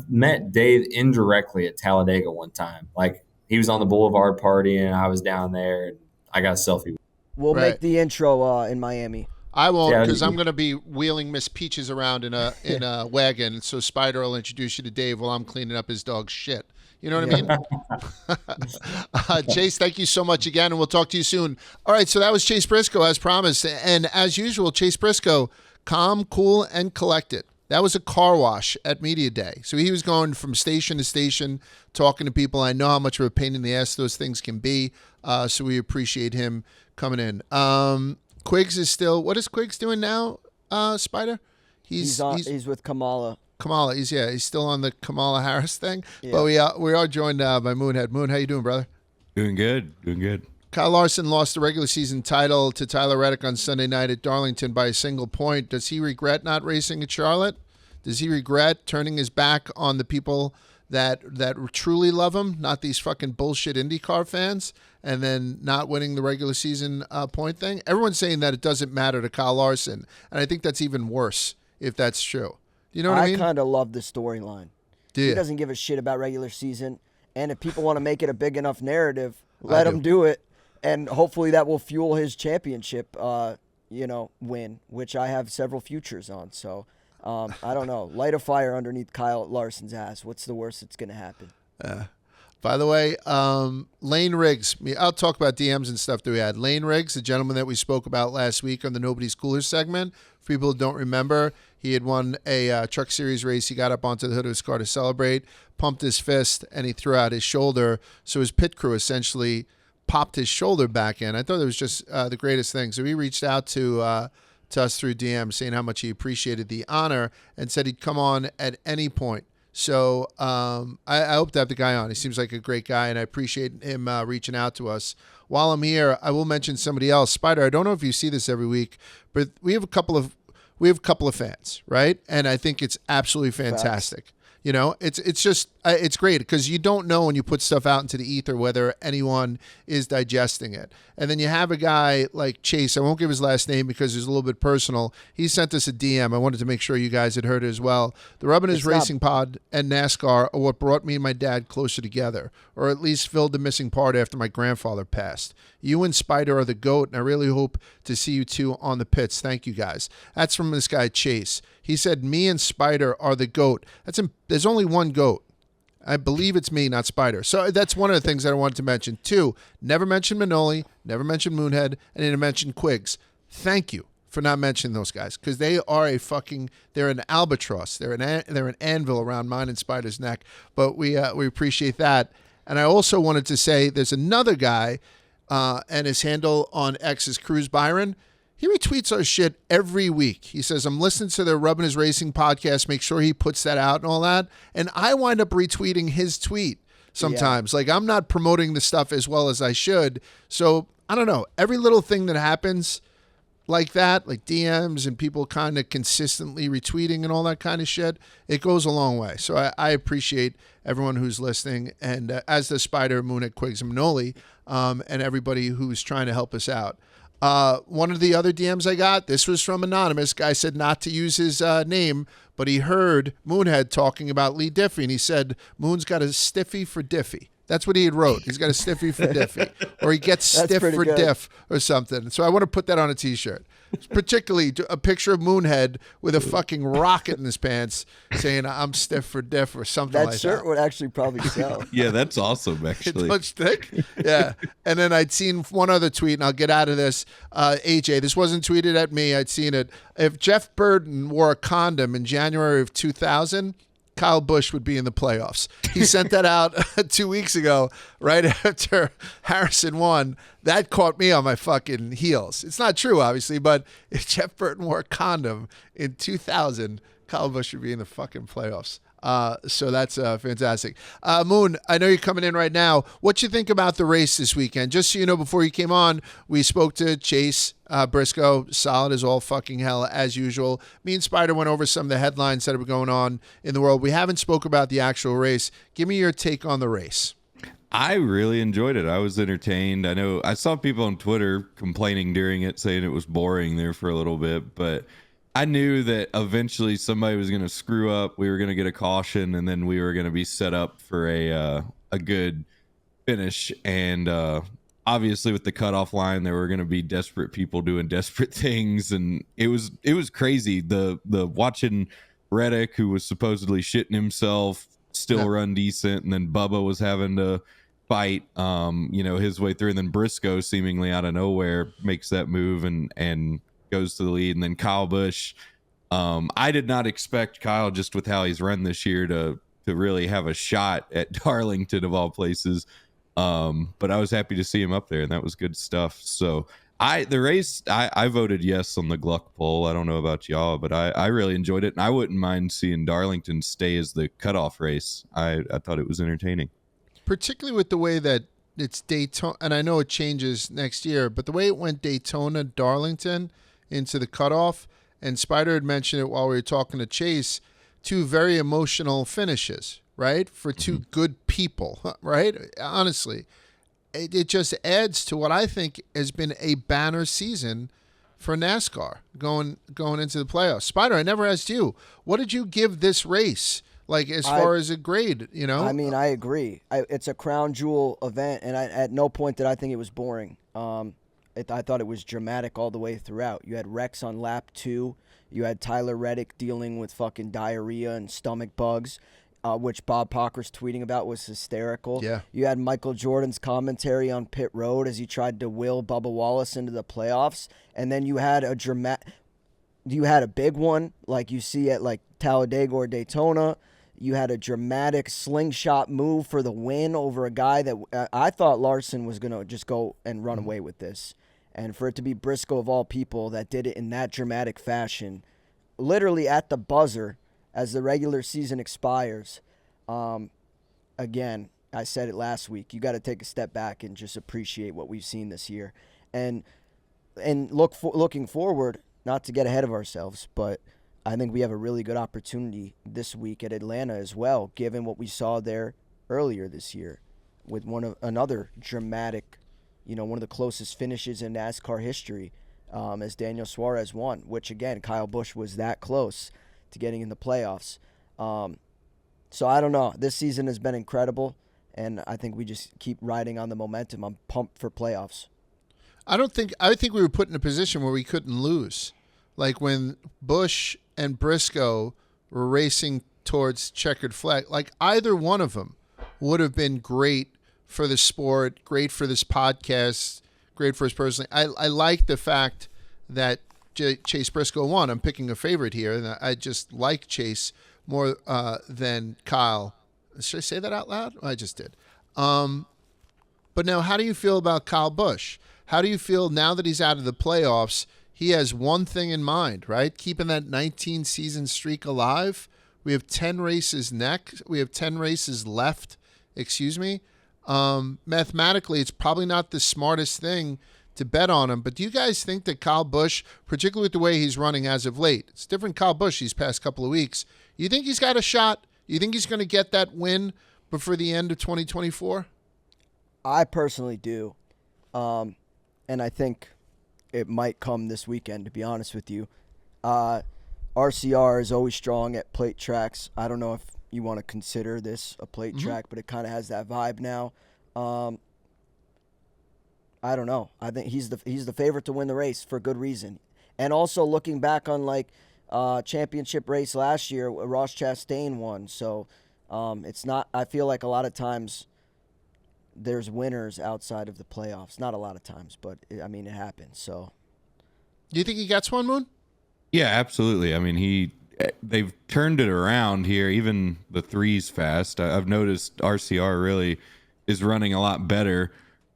met Dave indirectly at Talladega one time. Like, he was on the Boulevard party, and I was down there, and I got a selfie. We'll make the intro in Miami. I won't, because I'm going to be wheeling Miss Peaches around in a wagon, so Spider will introduce you to Dave while I'm cleaning up his dog's shit. You know what I mean? Chase, thank you so much again, and we'll talk to you soon. All right, so that was Chase Briscoe, as promised. And as usual, Chase Briscoe, calm, cool, and collected. That was a car wash at Media Day. So he was going from station to station, talking to people. I know how much of a pain in the ass those things can be, so we appreciate him coming in. Quiggs is still – what is Quiggs doing now, Spider? He's with Kamala. Kamala, he's still on the Kamala Harris thing. Yeah. But we are joined by Moonhead. Moon, how you doing, brother? Doing good. Kyle Larson lost the regular season title to Tyler Reddick on Sunday night at Darlington by a single point. Does he regret not racing at Charlotte? Does he regret turning his back on the people that truly love him, not these fucking bullshit IndyCar fans, and then not winning the regular season point thing? Everyone's saying that it doesn't matter to Kyle Larson, and I think that's even worse if that's true. You know what I mean? I kind of love the storyline. He doesn't give a shit about regular season, and if people want to make it a big enough narrative, let him do it, and hopefully that will fuel his championship, win, which I have several futures on. So I don't know. Light a fire underneath Kyle Larson's ass. What's the worst that's going to happen? By the way, Lane Riggs, I'll talk about DMs and stuff that we had. Lane Riggs, the gentleman that we spoke about last week on the Nobody's Cooler segment. For people who don't remember, he had won a Truck Series race. He got up onto the hood of his car to celebrate, pumped his fist, and he threw out his shoulder. So his pit crew essentially popped his shoulder back in. I thought it was just the greatest thing. So he reached out to us through DM saying how much he appreciated the honor and said he'd come on at any point. So I hope to have the guy on. He seems like a great guy, and I appreciate him reaching out to us. While I'm here, I will mention somebody else. Spider, I don't know if you see this every week, but we have a couple of fans, right? And I think it's absolutely fantastic. Facts. You know, it's just it's great because you don't know when you put stuff out into the ether whether anyone is digesting it. And then you have a guy like Chase. I won't give his last name because it's a little bit personal. He sent us a DM. I wanted to make sure you guys had heard it as well. The Rubbin Racing Pod and NASCAR are what brought me and my dad closer together, or at least filled the missing part after my grandfather passed. You and Spider are the GOAT, and I really hope to see you two on the pits. Thank you, guys. That's from this guy, Chase. He said, me and Spider are the GOAT. There's only one GOAT. I believe it's me, not Spider. So that's one of the things that I wanted to mention. 2, never mentioned Manoli, never mentioned Moonhead, and didn't mention Quiggs. Thank you for not mentioning those guys, because they are they're an albatross. They're an anvil around mine and Spider's neck. But we appreciate that. And I also wanted to say there's another guy, and his handle on X is Cruz Byron. He retweets our shit every week. He says, I'm listening to the Rubbin His Racing podcast. Make sure he puts that out and all that. And I wind up retweeting his tweet sometimes. Like, I'm not promoting the stuff as well as I should. So, I don't know. Every little thing that happens like that, like DMs and people kind of consistently retweeting and all that kind of shit, it goes a long way. So I appreciate everyone who's listening, and as the Spider, Moon at Quigs and Manoli, and everybody who's trying to help us out. One of the other DMs I got, this was from Anonymous. Guy said not to use his name, but he heard Moonhead talking about Lee Diffie, and he said, Moon's got a stiffy for Diffie. That's what he had wrote. He's got a stiffy for Diffie. Or he gets stiff for good. Diff or something. So I want to put that on a T-shirt. Particularly a picture of Moonhead with a fucking rocket in his pants saying, I'm stiff for Diff or something like that. That shirt would actually probably sell. Yeah, that's awesome, actually. It's thick. Yeah. And then I'd seen one other tweet, and I'll get out of this. AJ, this wasn't tweeted at me. I'd seen it. If Jeff Burton wore a condom in January of 2000, Kyle Busch would be in the playoffs. He sent that out 2 weeks ago, right after Harrison won. That caught me on my fucking heels. It's not true, obviously, but if Jeff Burton wore a condom in 2000, Kyle Busch would be in the fucking playoffs. So that's fantastic. Moon, I know you're coming in right now. What you think about the race this weekend? Just so you know, before you came on, we spoke to Chase Briscoe, solid as all fucking hell, as usual. Me and Spider went over some of the headlines that are going on in the world. We haven't spoke about the actual race. Give me your take on the race. I really enjoyed it. I was entertained. I know I saw people on Twitter complaining during it, saying it was boring there for a little bit, but I knew that eventually somebody was going to screw up. We were going to get a caution, and then we were going to be set up for a good finish. And obviously, with the cutoff line, there were going to be desperate people doing desperate things, and it was crazy. The watching Reddick, who was supposedly shitting himself, still run decent, and then Bubba was having to fight, his way through, and then Briscoe seemingly out of nowhere makes that move and goes to the lead, and then Kyle Busch. I did not expect Kyle, just with how he's run this year, to really have a shot at Darlington of all places. But I was happy to see him up there, and that was good stuff. So I voted yes on the Gluck poll. I don't know about y'all, but I really enjoyed it, and I wouldn't mind seeing Darlington stay as the cutoff race. I thought it was entertaining, particularly with the way that it's Daytona, and I know it changes next year, but the way it went Daytona, Darlington into the cutoff, and Spider had mentioned it while we were talking to Chase, two very emotional finishes, right? For two good people, right? Honestly, it just adds to what I think has been a banner season for NASCAR going into the playoffs. Spider, I never asked you, what did you give this race? Like, as far as a grade, you know? I mean, I agree. It's a crown jewel event, and at no point did I think it was boring. I thought it was dramatic all the way throughout. You had Rex on lap 2. You had Tyler Reddick dealing with fucking diarrhea and stomach bugs, which Bob Pockrass tweeting about was hysterical. Yeah. You had Michael Jordan's commentary on pit road as he tried to will Bubba Wallace into the playoffs. And then you had a big one like you see at like Talladega or Daytona. You had a dramatic slingshot move for the win over a guy that I thought Larson was going to just go and run away with this. And for it to be Briscoe, of all people, that did it in that dramatic fashion, literally at the buzzer as the regular season expires. Again, I said it last week. You got to take a step back and just appreciate what we've seen this year. And looking forward, not to get ahead of ourselves, but I think we have a really good opportunity this week at Atlanta as well, given what we saw there earlier this year with another dramatic, one of the closest finishes in NASCAR history, as Daniel Suarez won, which, again, Kyle Busch was that close to getting in the playoffs. So I don't know. This season has been incredible, and I think we just keep riding on the momentum. I'm pumped for playoffs. I think we were put in a position where we couldn't lose. Like when Busch and Briscoe were racing towards checkered flag, like either one of them would have been great for the sport, great for this podcast, great for us personally. I like the fact that Chase Briscoe won. I'm picking a favorite here, and I just like Chase more than Kyle. Should I say that out loud? I just did. But now, how do you feel about Kyle Busch? How do you feel now that he's out of the playoffs? He has one thing in mind, right? Keeping that 19-season streak alive. We have 10 races next. We have 10 races left. Excuse me. Mathematically, it's probably not the smartest thing to bet on him. But do you guys think that Kyle Busch, particularly with the way he's running as of late, it's different Kyle Busch these past couple of weeks. You think he's got a shot? You think he's going to get that win before the end of 2024? I personally do. And I think it might come this weekend, to be honest with you. RCR is always strong at plate tracks. I don't know if you want to consider this a plate track, but it kind of has that vibe now. I don't know. I think he's the favorite to win the race for good reason. And also looking back on championship race last year, Ross Chastain won. So it's not. I feel like a lot of times there's winners outside of the playoffs. Not a lot of times, but it happens. So, do you think he gets one, Moon? Yeah, absolutely. I mean, they've turned it around here. Even the three's fast. I've noticed RCR really is running a lot better.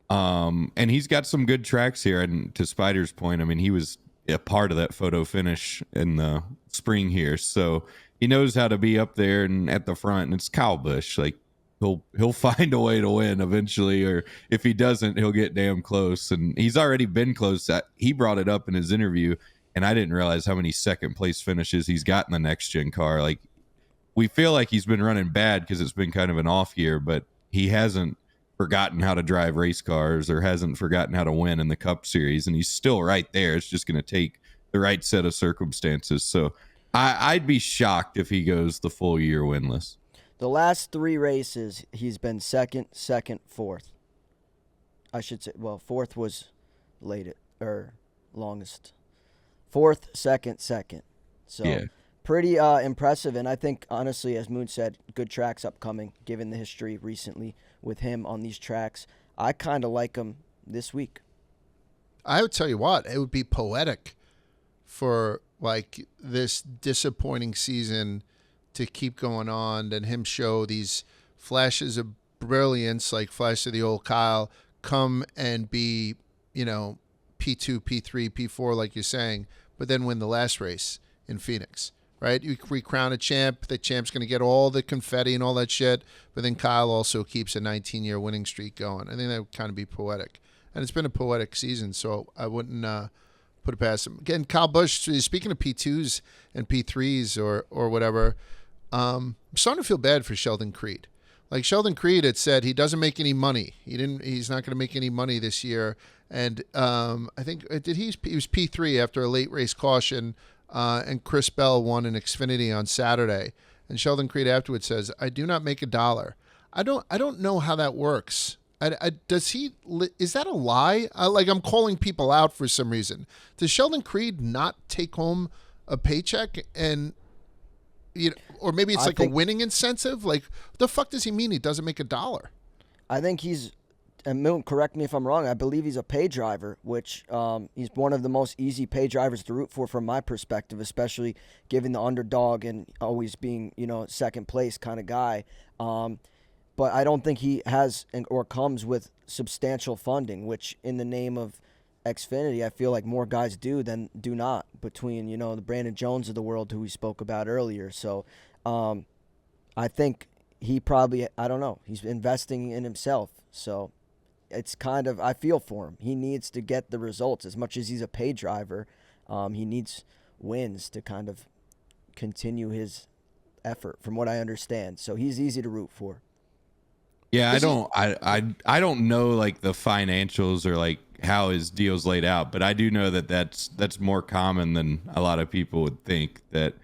And he's got some good tracks here. And to Spider's point, I mean, he was a part of that photo finish in the spring here. So he knows how to be up there and at the front. And it's Kyle Busch. Like, he'll find a way to win eventually, or if he doesn't, he'll get damn close. And he's already been close. He brought it up in his interview, and I didn't realize how many second place finishes he's got in the next gen car. Like, we feel like he's been running bad because it's been kind of an off year, but he hasn't forgotten how to drive race cars or hasn't forgotten how to win in the Cup Series, and he's still right there. It's just going to take the right set of circumstances. So I'd be shocked if he goes the full year winless. The last 3 races, he's been second, fourth. I should say, well, fourth was longest. Fourth, second. So yeah. Pretty impressive. And I think, honestly, as Moon said, good tracks upcoming, given the history recently with him on these tracks. I kind of like him this week. I would tell you what, it would be poetic for this disappointing season to keep going on and him show these flashes of brilliance, like flash of the old Kyle, come and be, P2, P3, P4, like you're saying, but then win the last race in Phoenix, right? We crown a champ. The champ's going to get all the confetti and all that shit, but then Kyle also keeps a 19-year winning streak going. I think that would kind of be poetic. And it's been a poetic season, so I wouldn't put it past him. Again, Kyle Busch, speaking of P2s and P3s or whatever, I'm starting to feel bad for Sheldon Creed. Like Sheldon Creed had said, he doesn't make any money. He's not going to make any money this year. And I think he was P3 after a late race caution, and Chris Bell won in Xfinity on Saturday. And Sheldon Creed afterwards says, "I do not make $1." I don't know how that works. Is that a lie? I'm calling people out for some reason. Does Sheldon Creed not take home a paycheck and? Or maybe it's a winning incentive. Like, what the fuck does he mean he doesn't make $1? I think and Milton, correct me if I'm wrong, I believe he's a pay driver, which he's one of the most easy pay drivers to root for from my perspective, especially given the underdog and always being, second place kind of guy. But I don't think he has or comes with substantial funding, which in the name of Xfinity, I feel like more guys do than do not, between, the Brandon Jones of the world who we spoke about earlier. So I think he probably, I don't know, he's investing in himself. So it's kind of, I feel for him. He needs to get the results. As much as he's a pay driver, he needs wins to kind of continue his effort, from what I understand. So he's easy to root for. Yeah, I don't know like the financials or like how his deal's laid out, but I do know that that's more common than a lot of people would think, that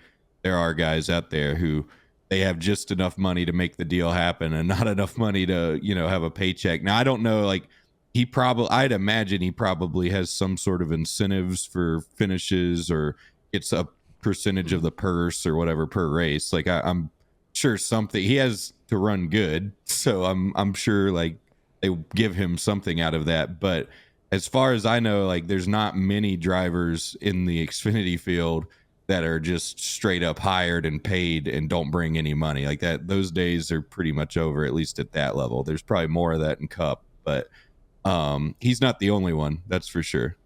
there are guys out there who they have just enough money to make the deal happen and not enough money to, have a paycheck. Now, I don't know, like I'd imagine he probably has some sort of incentives for finishes, or it's a percentage of the purse or whatever per race. Like I'm sure something he has to run good. So I'm sure like they give him something out of that, but as far as I know, like there's not many drivers in the Xfinity field that are just straight up hired and paid and don't bring any money like that. Those days are pretty much over, at least at that level. There's probably more of that in Cup, but he's not the only one. That's for sure.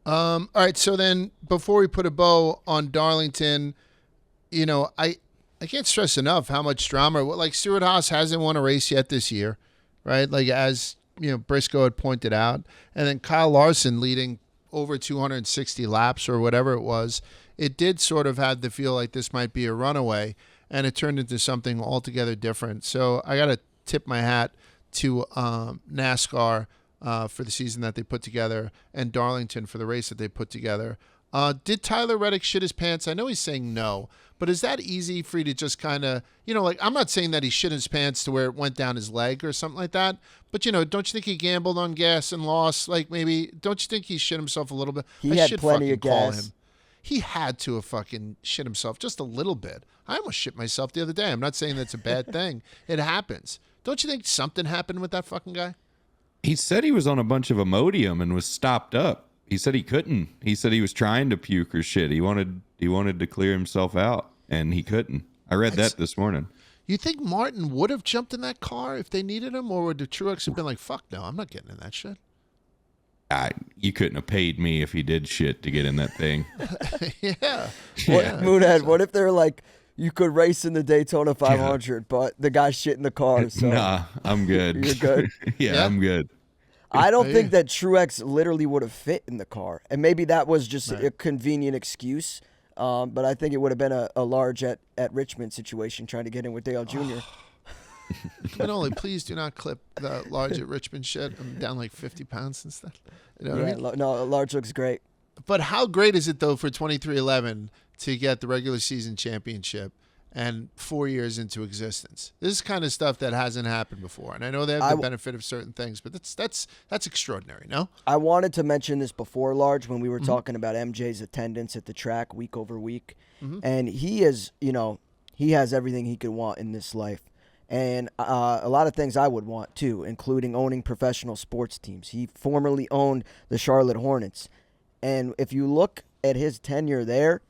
All right. So then before we put a bow on Darlington, you know, I can't stress enough how much drama, like Stuart Haas hasn't won a race yet this year, right? Like as, you know, Briscoe had pointed out, and then Kyle Larson leading over 260 laps or whatever it was. It did sort of have the feel like this might be a runaway, and it turned into something altogether different. So I got to tip my hat to NASCAR for the season that they put together, and Darlington for the race that they put together. Did Tyler Reddick shit his pants? I know he's saying no, but is that easy for you to just kind of, you know, like I'm not saying that he shit his pants to where it went down his leg or something like that, but, you know, don't you think he gambled on gas and lost? Like maybe, don't you think he shit himself a little bit? He had plenty of gas. He had to have fucking shit himself just a little bit. I almost shit myself the other day. I'm not saying that's a bad thing. It happens. Don't you think something happened with that fucking guy? He said he was on a bunch of Imodium and was stopped up. He said he couldn't. He said he was trying to puke or shit. He wanted to clear himself out, and he couldn't. I read that this morning. You think Martin would have jumped in that car if they needed him, or would the Truex have been like, fuck no, I'm not getting in that shit? You couldn't have paid me if he did shit to get in that thing. Yeah. Moonhead, what if they're like, you could race in the Daytona 500, but the guy's shit in the car? So nah, I'm good. You're good? Yeah, I'm good. I don't think that Truex literally would have fit in the car. And maybe that was just a convenient excuse. But I think it would have been a large at Richmond situation trying to get in with Dale Jr. Manoli, please do not clip the large at Richmond shit. I'm down like 50 pounds since then. You know what I mean? No, large looks great. But how great is it, though, for 2311 to get the regular season championship and 4 years into existence? This is kind of stuff that hasn't happened before. And I know they have the benefit of certain things, but that's extraordinary, no? I wanted to mention this before, Large, when we were talking about MJ's attendance at the track week over week. And he is, you know, he has everything he could want in this life. And a lot of things I would want, too, including owning professional sports teams. He formerly owned the Charlotte Hornets. And if you look at his tenure there,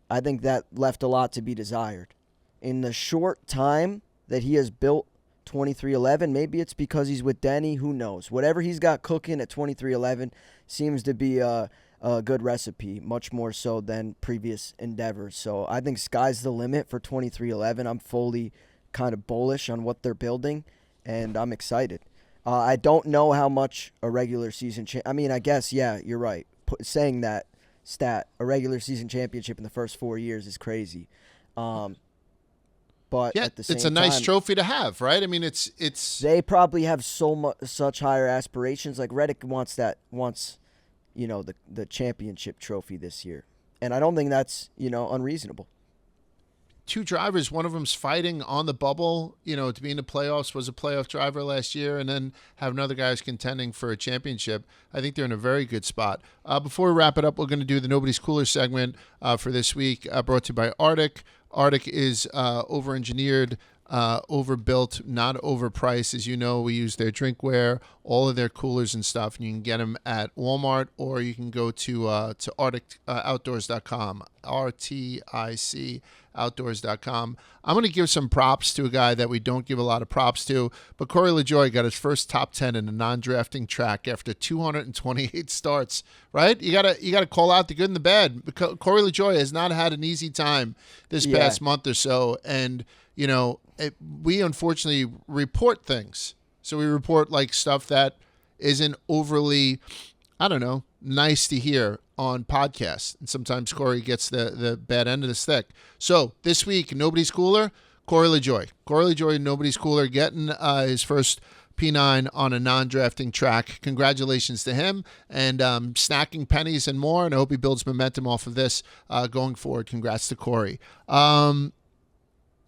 I think that left a lot to be desired. In the short time that he has built 2311, maybe it's because he's with Denny, who knows. Whatever he's got cooking at 2311 seems to be a good recipe, much more so than previous endeavors. So I think sky's the limit for 2311. I'm fully kind of bullish on what they're building, and I'm excited. I don't know how much a regular season I guess, yeah, you're right. Saying that stat, a regular season championship in the first 4 years is crazy. But yeah, at the same it's a nice time, trophy to have, right? I mean, it's they probably have such higher aspirations. Like Reddick wants, you know, the championship trophy this year, and I don't think that's, you know, unreasonable. Two drivers, one of them's fighting on the bubble, you know, to be in the playoffs, was a playoff driver last year, and then have another guy who's contending for a championship. I think they're in a very good spot. Before we wrap it up, we're going to do the Nobody's Cooler segment for this week, brought to you by Arctic. Arctic is over-engineered, overbuilt, not overpriced. As you know, we use their drinkware, all of their coolers and stuff, and you can get them at Walmart, or you can go to arcticoutdoors.com, RTIC outdoors.com. I'm going to give some props to a guy that we don't give a lot of props to, but Corey LaJoie got his first top 10 in a non-drafting track after 228 starts, right? You got to call out the good and the bad. Because Corey LaJoie has not had an easy time this past month or so, and you know, we unfortunately report things. So we report like stuff that isn't overly, I don't know, nice to hear on podcasts. And sometimes Corey gets the bad end of the stick. So this week, Nobody's Cooler, Corey LaJoie. Corey LaJoie, Nobody's Cooler, getting his first P9 on a non-drafting track. Congratulations to him, and snacking pennies and more. And I hope he builds momentum off of this going forward. Congrats to Corey.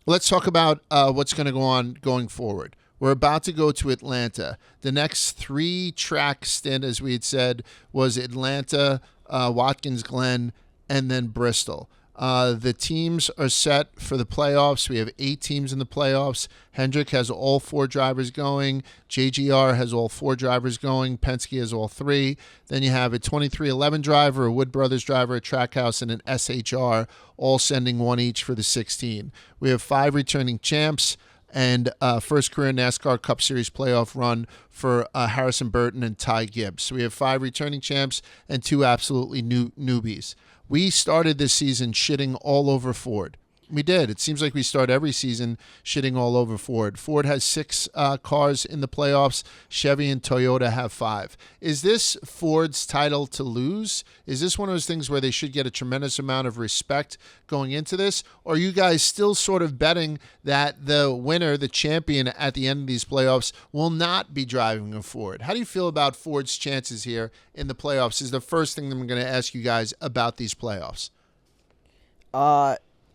Let's talk about what's going to go on going forward. We're about to go to Atlanta. The next 3-track stint, as we had said, was Atlanta, Watkins Glen, and then Bristol. The teams are set for the playoffs. We have 8 teams in the playoffs. Hendrick has all 4 drivers going. JGR has all 4 drivers going. Penske has all 3. Then you have a 2311 driver, a Wood Brothers driver, a Trackhouse, and an SHR, all sending 1 each for the 16. We have 5 returning champs and first career NASCAR Cup Series playoff run for Harrison Burton and Ty Gibbs. So we have 5 returning champs and 2 absolutely newbies. We started this season shitting all over Ford. We did. It seems like we start every season shitting all over Ford. Ford has 6 cars in the playoffs. Chevy and Toyota have 5. Is this Ford's title to lose? Is this one of those things where they should get a tremendous amount of respect going into this? Or are you guys still sort of betting that the winner, the champion at the end of these playoffs, will not be driving a Ford? How do you feel about Ford's chances here in the playoffs is the first thing that I'm going to ask you guys about these playoffs.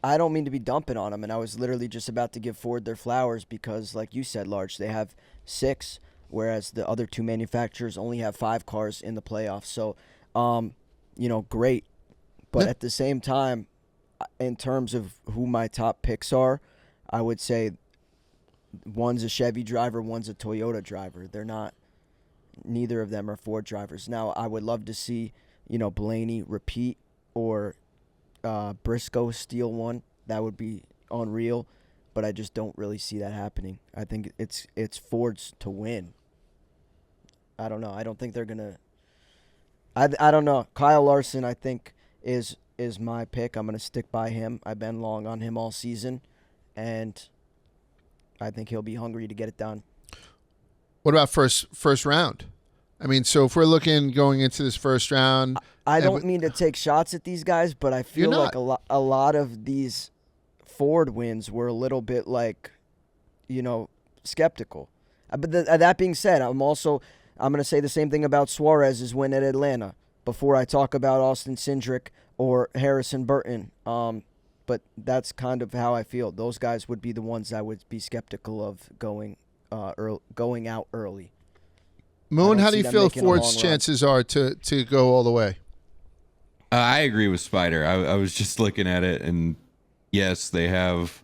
I don't mean to be dumping on them, and I was literally just about to give Ford their flowers because, like you said, Large, they have 6, whereas the other 2 manufacturers only have 5 cars in the playoffs. So, great. But at the same time, in terms of who my top picks are, I would say one's a Chevy driver, one's a Toyota driver. They're not – neither of them are Ford drivers. Now, I would love to see, Blaney repeat or – Briscoe steal one. That would be unreal, but I just don't really see that happening. I think it's Ford's to win. I don't know. I don't think they're gonna. I don't know. Kyle Larson, I think is my pick. I'm gonna stick by him. I've been long on him all season, and I think he'll be hungry to get it done. What about first round? I mean, so if we're looking going into this first round, I don't mean to take shots at these guys, but I feel like a lot of these Ford wins were a little bit like, skeptical. But that being said, I'm going to say the same thing about Suarez's win at Atlanta before I talk about Austin Cindric or Harrison Burton. But that's kind of how I feel. Those guys would be the ones I would be skeptical of going out early. Moon, how do you feel Ford's chances are to go all the way? I agree with Spider. I was just looking at it, and yes, they have,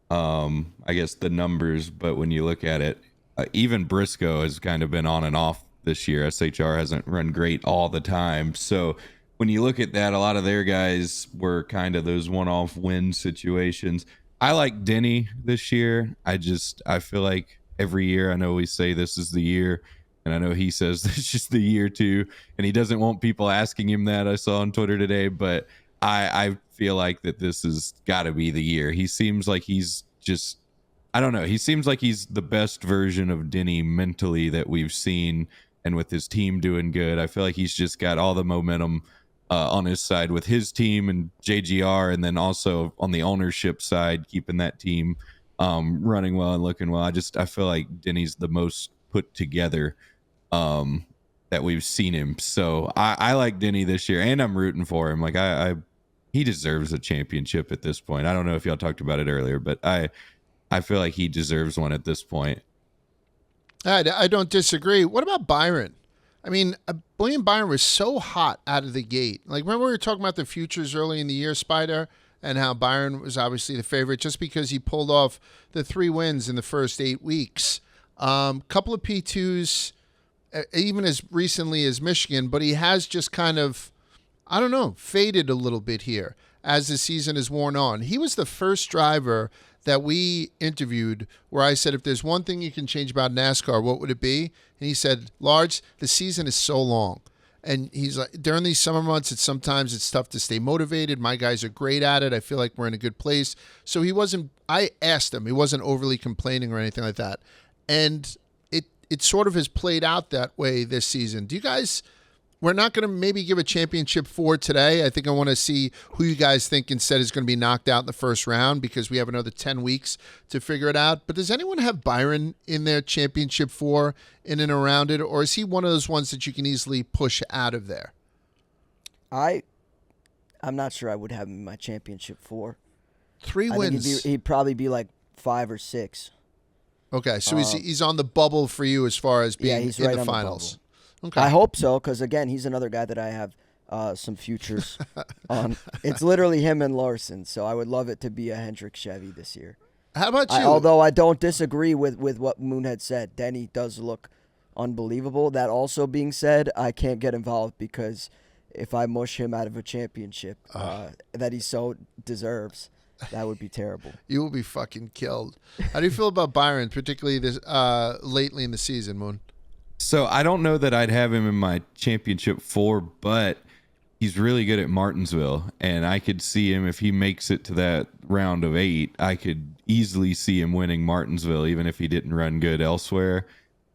I guess, the numbers, but when you look at it, even Briscoe has kind of been on and off this year. SHR hasn't run great all the time. So when you look at that, a lot of their guys were kind of those one-off win situations. I like Denny this year. I feel like every year, I know we say this is the year, and I know he says this is just the year too, and he doesn't want people asking him that. I saw on Twitter today, but I feel like that this has got to be the year. He seems like he's just, I don't know. He seems like he's the best version of Denny mentally that we've seen, and with his team doing good, I feel like he's just got all the momentum on his side with his team and JGR, and then also on the ownership side, keeping that team running well and looking well. I feel like Denny's the most put together that we've seen him. So I like Denny this year, and I'm rooting for him. Like he deserves a championship at this point. I don't know if y'all talked about it earlier, but I feel like he deserves one at this point. I don't disagree. What about Byron? I mean, William Byron was so hot out of the gate. Like, remember we were talking about the futures early in the year, Spider, and how Byron was obviously the favorite just because he pulled off the 3 wins in the first 8 weeks. Couple of P2s, even as recently as Michigan, but he has just kind of, I don't know, faded a little bit here as the season has worn on. He was the first driver that we interviewed where I said, if there's one thing you can change about NASCAR, what would it be? And he said, Large, the season is so long. And he's like, during these summer months, sometimes it's tough to stay motivated. My guys are great at it. I feel like we're in a good place. So I asked him, he wasn't overly complaining or anything like that. And it sort of has played out that way this season. Do you guys, we're not going to maybe give a championship for today. I think I want to see who you guys think instead is going to be knocked out in the first round because we have another 10 weeks to figure it out. But does anyone have Byron in their championship for in and around it? Or is he one of those ones that you can easily push out of there? I'm not sure I would have him in my championship for. 3 wins. He'd probably be like 5 or 6. Okay, so he's on the bubble for you as far as being he's in right the on finals. The okay, I hope so, because again, he's another guy that I have some futures on. It's literally him and Larson, so I would love it to be a Hendrick Chevy this year. How about you? Although I don't disagree with what Moonhead said. Denny does look unbelievable. That also being said, I can't get involved because if I mush him out of a championship that he so deserves, that would be terrible. You will be fucking killed. How do you feel about Byron, particularly this lately in the season, Moon? So I don't know that I'd have him in my championship 4, but he's really good at Martinsville, and I could see him if he makes it to that round of 8. I could easily see him winning Martinsville, even if he didn't run good elsewhere.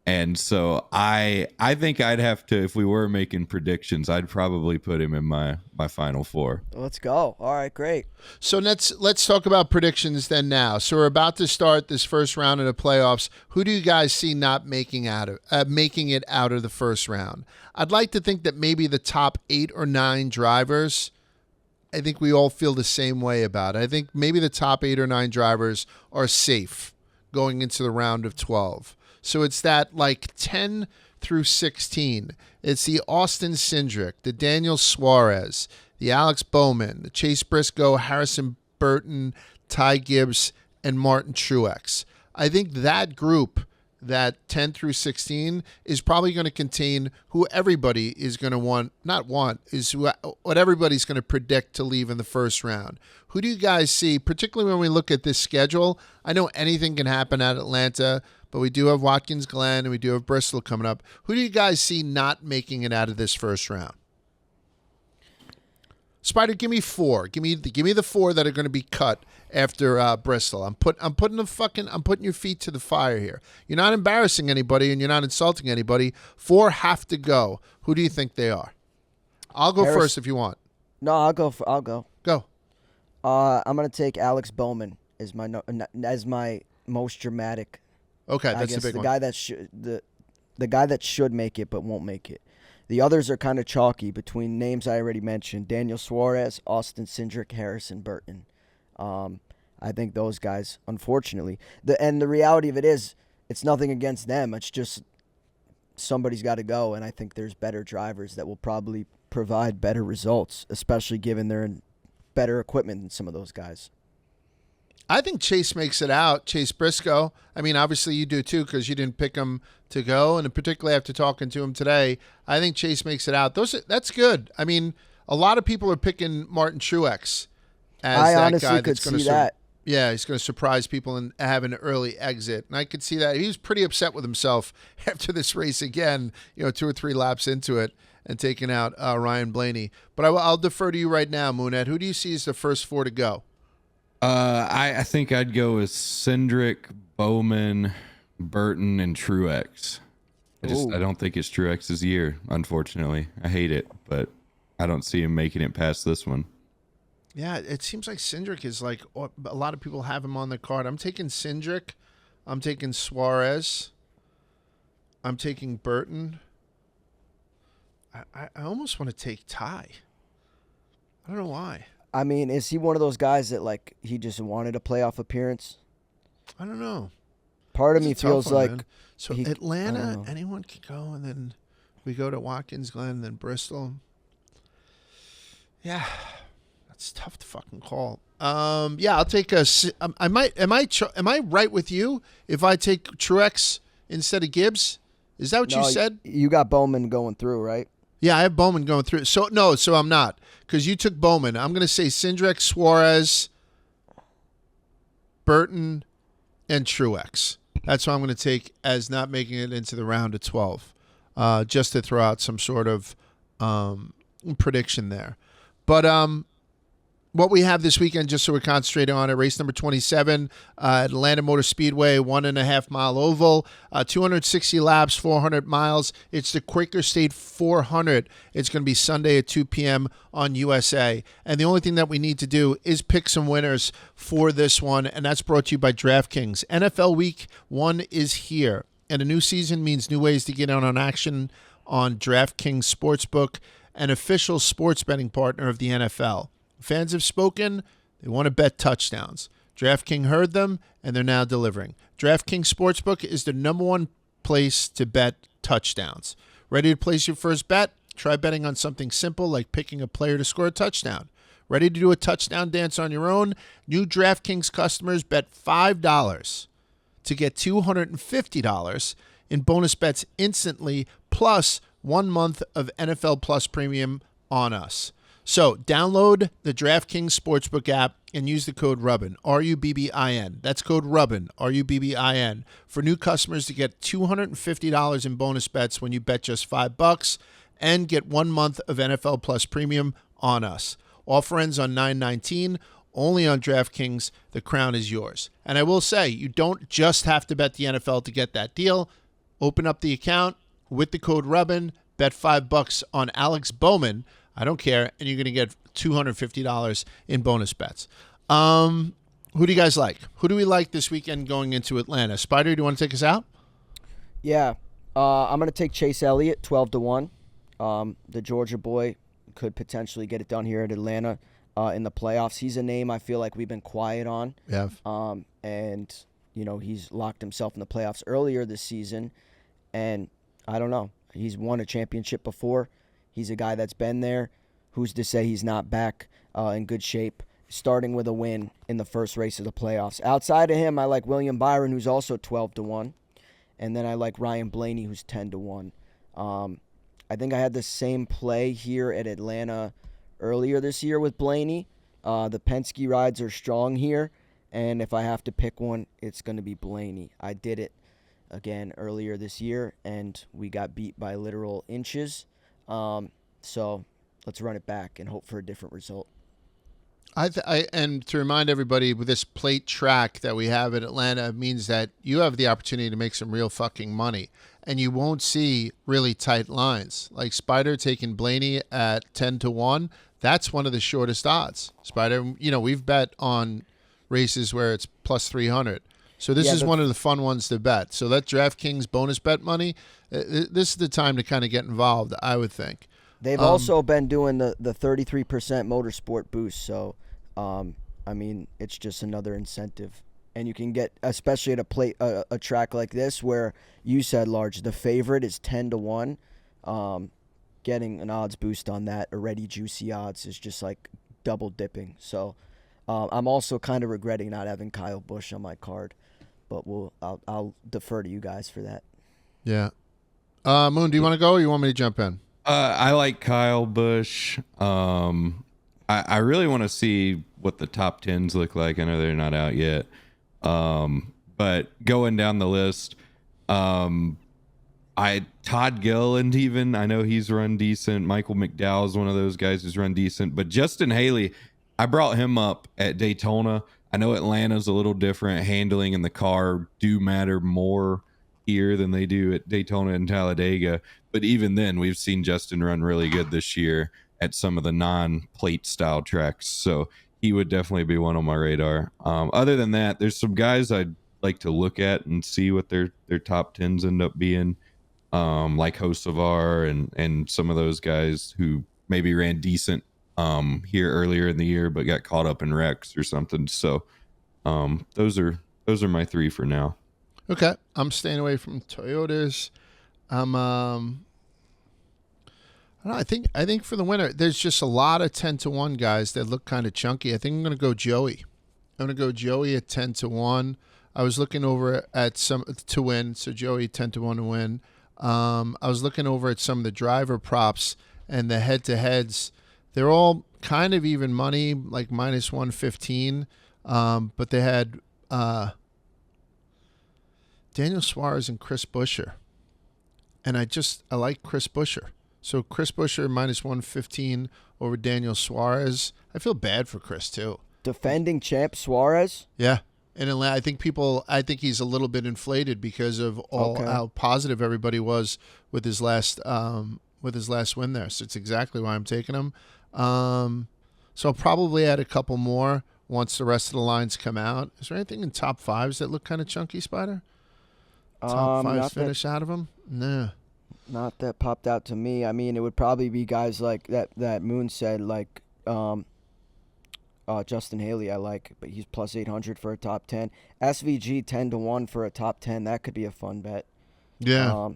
And so I think I'd have to, if we were making predictions, I'd probably put him in my final 4. Let's go. All right, great. So let's talk about predictions then now. So we're about to start this first round of the playoffs. Who do you guys see not making it out of the first round? I'd like to think that maybe the top 8 or 9 drivers. I think we all feel the same way about it. I think maybe the top 8 or 9 drivers are safe going into the round of 12. So it's that like 10 through 16. It's the Austin Cindric, the Daniel Suarez, the Alex Bowman, the Chase Briscoe, Harrison Burton, Ty Gibbs, and Martin Truex. I think that group, that 10 through 16, is probably going to contain who everybody is going to what everybody's going to predict to leave in the first round. Who do you guys see, particularly when we look at this schedule? I know anything can happen at Atlanta, but we do have Watkins Glen and we do have Bristol coming up. Who do you guys see not making it out of this first round? Spider, give me 4. Give me the 4 that are going to be cut after Bristol. I'm putting your feet to the fire here. You're not embarrassing anybody and you're not insulting anybody. 4 have to go. Who do you think they are? I'll go first if you want. No, I'll go. Go. I'm gonna take Alex Bowman as my most dramatic. Okay, that's the big one. The guy that should make it but won't make it. The others are kind of chalky between names I already mentioned: Daniel Suarez, Austin Cindric, Harrison Burton. I think those guys, unfortunately, the reality of it is, it's nothing against them. It's just somebody's got to go, and I think there's better drivers that will probably provide better results, especially given they're in better equipment than some of those guys. I think Chase makes it out, Chase Briscoe. I mean, obviously you do too because you didn't pick him to go, and particularly after talking to him today, I think Chase makes it out. That's good. I mean, a lot of people are picking Martin Truex as I that honestly guy could that's going see to that. Yeah, he's going to surprise people and have an early exit. And I could see that. He was pretty upset with himself after this race again, 2 or 3 laps into it and taking out Ryan Blaney. But I'll defer to you right now, Moonhead. Who do you see as the first 4 to go? I think I'd go with Cindric, Bowman, Burton, and Truex. I don't think it's Truex's year, unfortunately. I hate it, but I don't see him making it past this one. Yeah, it seems like Cindric is like a lot of people have him on the card. I'm taking Cindric. I'm taking Suarez. I'm taking Burton. I almost want to take Ty. I don't know why. I mean, is he one of those guys that like he just wanted a playoff appearance? I don't know. Part of me feels like man. So Atlanta, anyone can go, and then we go to Watkins Glen, and then Bristol. Yeah, that's tough to fucking call. Yeah, I'll take a. Am I right with you if I take Truex instead of Gibbs? Is that what you said? You got Bowman going through, right? Yeah, I have Bowman going through. So I'm not, because you took Bowman. I'm going to say Cindric, Suarez, Burton, and Truex. That's what I'm going to take as not making it into the round of 12, just to throw out some sort of prediction there. But what we have this weekend, just so we're concentrating on it, race number 27 at Atlanta Motor Speedway, 1.5 mile oval, 260 laps, 400 miles. It's the Quaker State 400. It's going to be Sunday at 2 p.m. on USA. And the only thing that we need to do is pick some winners for this one, and that's brought to you by DraftKings. NFL Week 1 is here, and a new season means new ways to get in on action on DraftKings Sportsbook, an official sports betting partner of the NFL. Fans have spoken. They want to bet touchdowns. DraftKings heard them, and they're now delivering. DraftKings Sportsbook is the #1 place to bet touchdowns. Ready to place your first bet? Try betting on something simple like picking a player to score a touchdown. Ready to do a touchdown dance on your own? New DraftKings customers bet $5 to get $250 in bonus bets instantly, plus 1 month of NFL Plus Premium on us. So download the DraftKings Sportsbook app and use the code Rubbin, R-U-B-B-I-N. That's code Rubbin, R-U-B-B-I-N, for new customers to get $250 in bonus bets when you bet just $5 and get 1 month of NFL Plus Premium on us. Offer ends on 9/19, only on DraftKings. The crown is yours. And I will say, you don't just have to bet the NFL to get that deal. Open up the account with the code Rubbin, bet $5 on Alex Bowman. I don't care, and you're going to get $250 in bonus bets. Who do you guys like? Who do we like this weekend going into Atlanta? Spider, do you want to take us out? Yeah. I'm going to take Chase Elliott, 12-1. The Georgia boy could potentially get it done here at Atlanta in the playoffs. He's a name I feel like we've been quiet on. Yeah. And, he's locked himself in the playoffs earlier this season. And I don't know. He's won a championship before. He's a guy that's been there. Who's to say he's not back in good shape, starting with a win in the first race of the playoffs. Outside of him, I like William Byron, who's also 12-1. And then I like Ryan Blaney, who's 10-1. I think I had the same play here at Atlanta earlier this year with Blaney. The Penske rides are strong here, and if I have to pick one, it's going to be Blaney. I did it again earlier this year, and we got beat by literal inches. So let's run it back and hope for a different result. And to remind everybody, with this plate track that we have in Atlanta means that you have the opportunity to make some real fucking money, and you won't see really tight lines. Like Spider taking Blaney at 10-1, that's one of the shortest odds. Spider, we've bet on races where it's plus 300. So this is one of the fun ones to bet. So that DraftKings bonus bet money, this is the time to kind of get involved, I would think. They've also been doing the 33% motorsport boost, so it's just another incentive. And you can get, especially at a track like this where you said, Large, the favorite is 10-1. Getting an odds boost on that, already juicy odds, is just like double dipping. So I'm also kind of regretting not having Kyle Busch on my card, but I'll defer to you guys for that. Yeah. Moon, do you want to go or you want me to jump in? I like Kyle Busch. I really want to see what the top 10s look like. I know they're not out yet. But going down the list, Todd Gilliland even, I know he's run decent. Michael McDowell is one of those guys who's run decent. But Justin Haley, I brought him up at Daytona. I know Atlanta's a little different. Handling in the car do matter more here than they do at Daytona and Talladega. But even then, we've seen Justin run really good this year at some of the non-plate style tracks. So he would definitely be one on my radar. Other than that, there's some guys I'd like to look at and see what their top 10s end up being, like Hocevar and some of those guys who maybe ran decent here earlier in the year but got caught up in wrecks or something. So those are my three for now. Okay, I'm staying away from Toyotas. I think for the winner, there's just a lot of 10-1 guys that look kind of chunky. I think I'm going to go Joey. I'm going to go Joey at 10-1. I was looking over at some to win, so Joey 10-1 to win. I was looking over at some of the driver props and the head-to-heads. They're all kind of even money, like minus 115. But they had Daniel Suarez and Chris Buescher. And I like Chris Buescher. So Chris Buescher minus 115 over Daniel Suarez. I feel bad for Chris too. Defending champ Suarez? Yeah. And I think he's a little bit inflated because of how positive everybody was with his last win there. So it's exactly why I'm taking him. So I'll probably add a couple more once the rest of the lines come out. Is there anything in top fives that look kind of chunky, Spider? Top fives finish out of them? No. Not that popped out to me. I mean, it would probably be guys like that Moon said, like Justin Haley I like, but he's plus 800 for a top 10. SVG 10-1 for a top 10. That could be a fun bet. Yeah.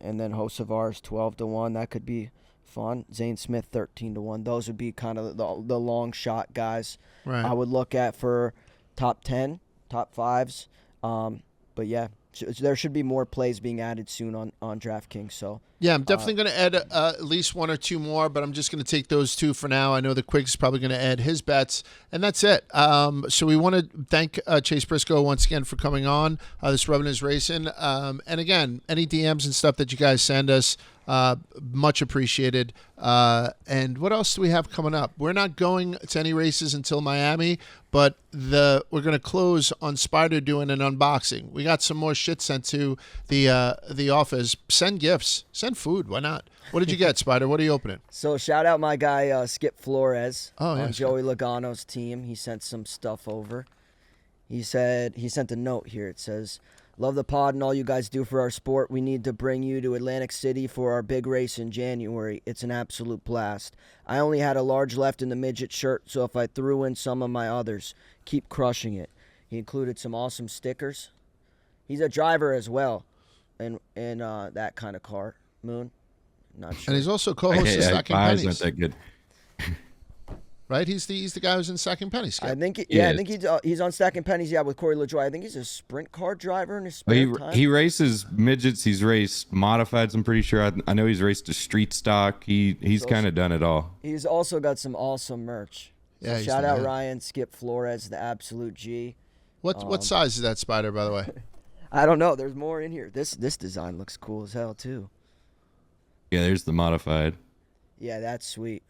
And then Hocevar's 12-1. That could be fun. Zane Smith 13-1. Those would be kind of the long shot guys Right. I would look at for top 10, top 5s. But yeah, there should be more plays being added soon on DraftKings. So Yeah, I'm definitely going to add at least one or two more, but I'm just going to take those two for now. I know the Quig's probably going to add his bets, and that's it. So we want to thank Chase Briscoe once again for coming on. This Rubbin is Racing. And again, any DMs and stuff that you guys send us, much appreciated. And what else do we have coming up? We're not going to any races until Miami, but we're going to close on Spider doing an unboxing. We got some more shit sent to the office. Send gifts. Send food. Why not? What did you get, Spider? What are you opening? So shout out my guy Skip Flores yeah, on Joey Logano's team. He sent some stuff over. He sent a note here. It says, "Love the pod and all you guys do for our sport. We need to bring you to Atlantic City for our big race in January. It's an absolute blast. I only had a large left in the midget shirt, so if I threw in some of my others, keep crushing it." He included some awesome stickers. He's a driver as well, in that kind of car. Moon, not sure. And he's also co-host of Yeah, Stacking eyes Pennies. not that good. Right? He's the guy who's in Stacking Pennies. I think Yeah. I think he's on Stacking Pennies, with Corey LaJoie. I think he's a sprint car driver in his But spare time. he races midgets. He's raced modifieds. I'm pretty sure. I know he's raced a street stock. He's kind of done it all. He's also got some awesome merch. So Yeah, he's shout the out man. Ryan Skip Flores, the absolute G. What size is that Spider, by the way? I don't know. There's more in here. This design looks cool as hell too. Yeah, there's the modified. Yeah, that's sweet.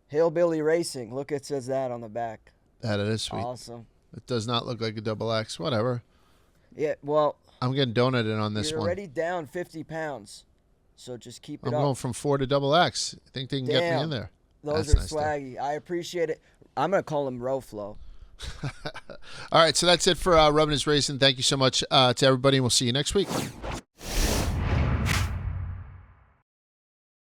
Hillbilly Racing. Look, it says that on the back. That is sweet. Awesome. It does not look like a double X. Whatever. Yeah, well, I'm getting donated on this you're one. already down 50 pounds, so just keep it I'm up. going from 4 to double X. I think they can get me Damn. in there. Those That's are nice, though. swaggy. I appreciate it. I'm gonna call him Roflo. All right, so that's it for Rubbin is Racing. Thank you so much to everybody, and we'll see you next week.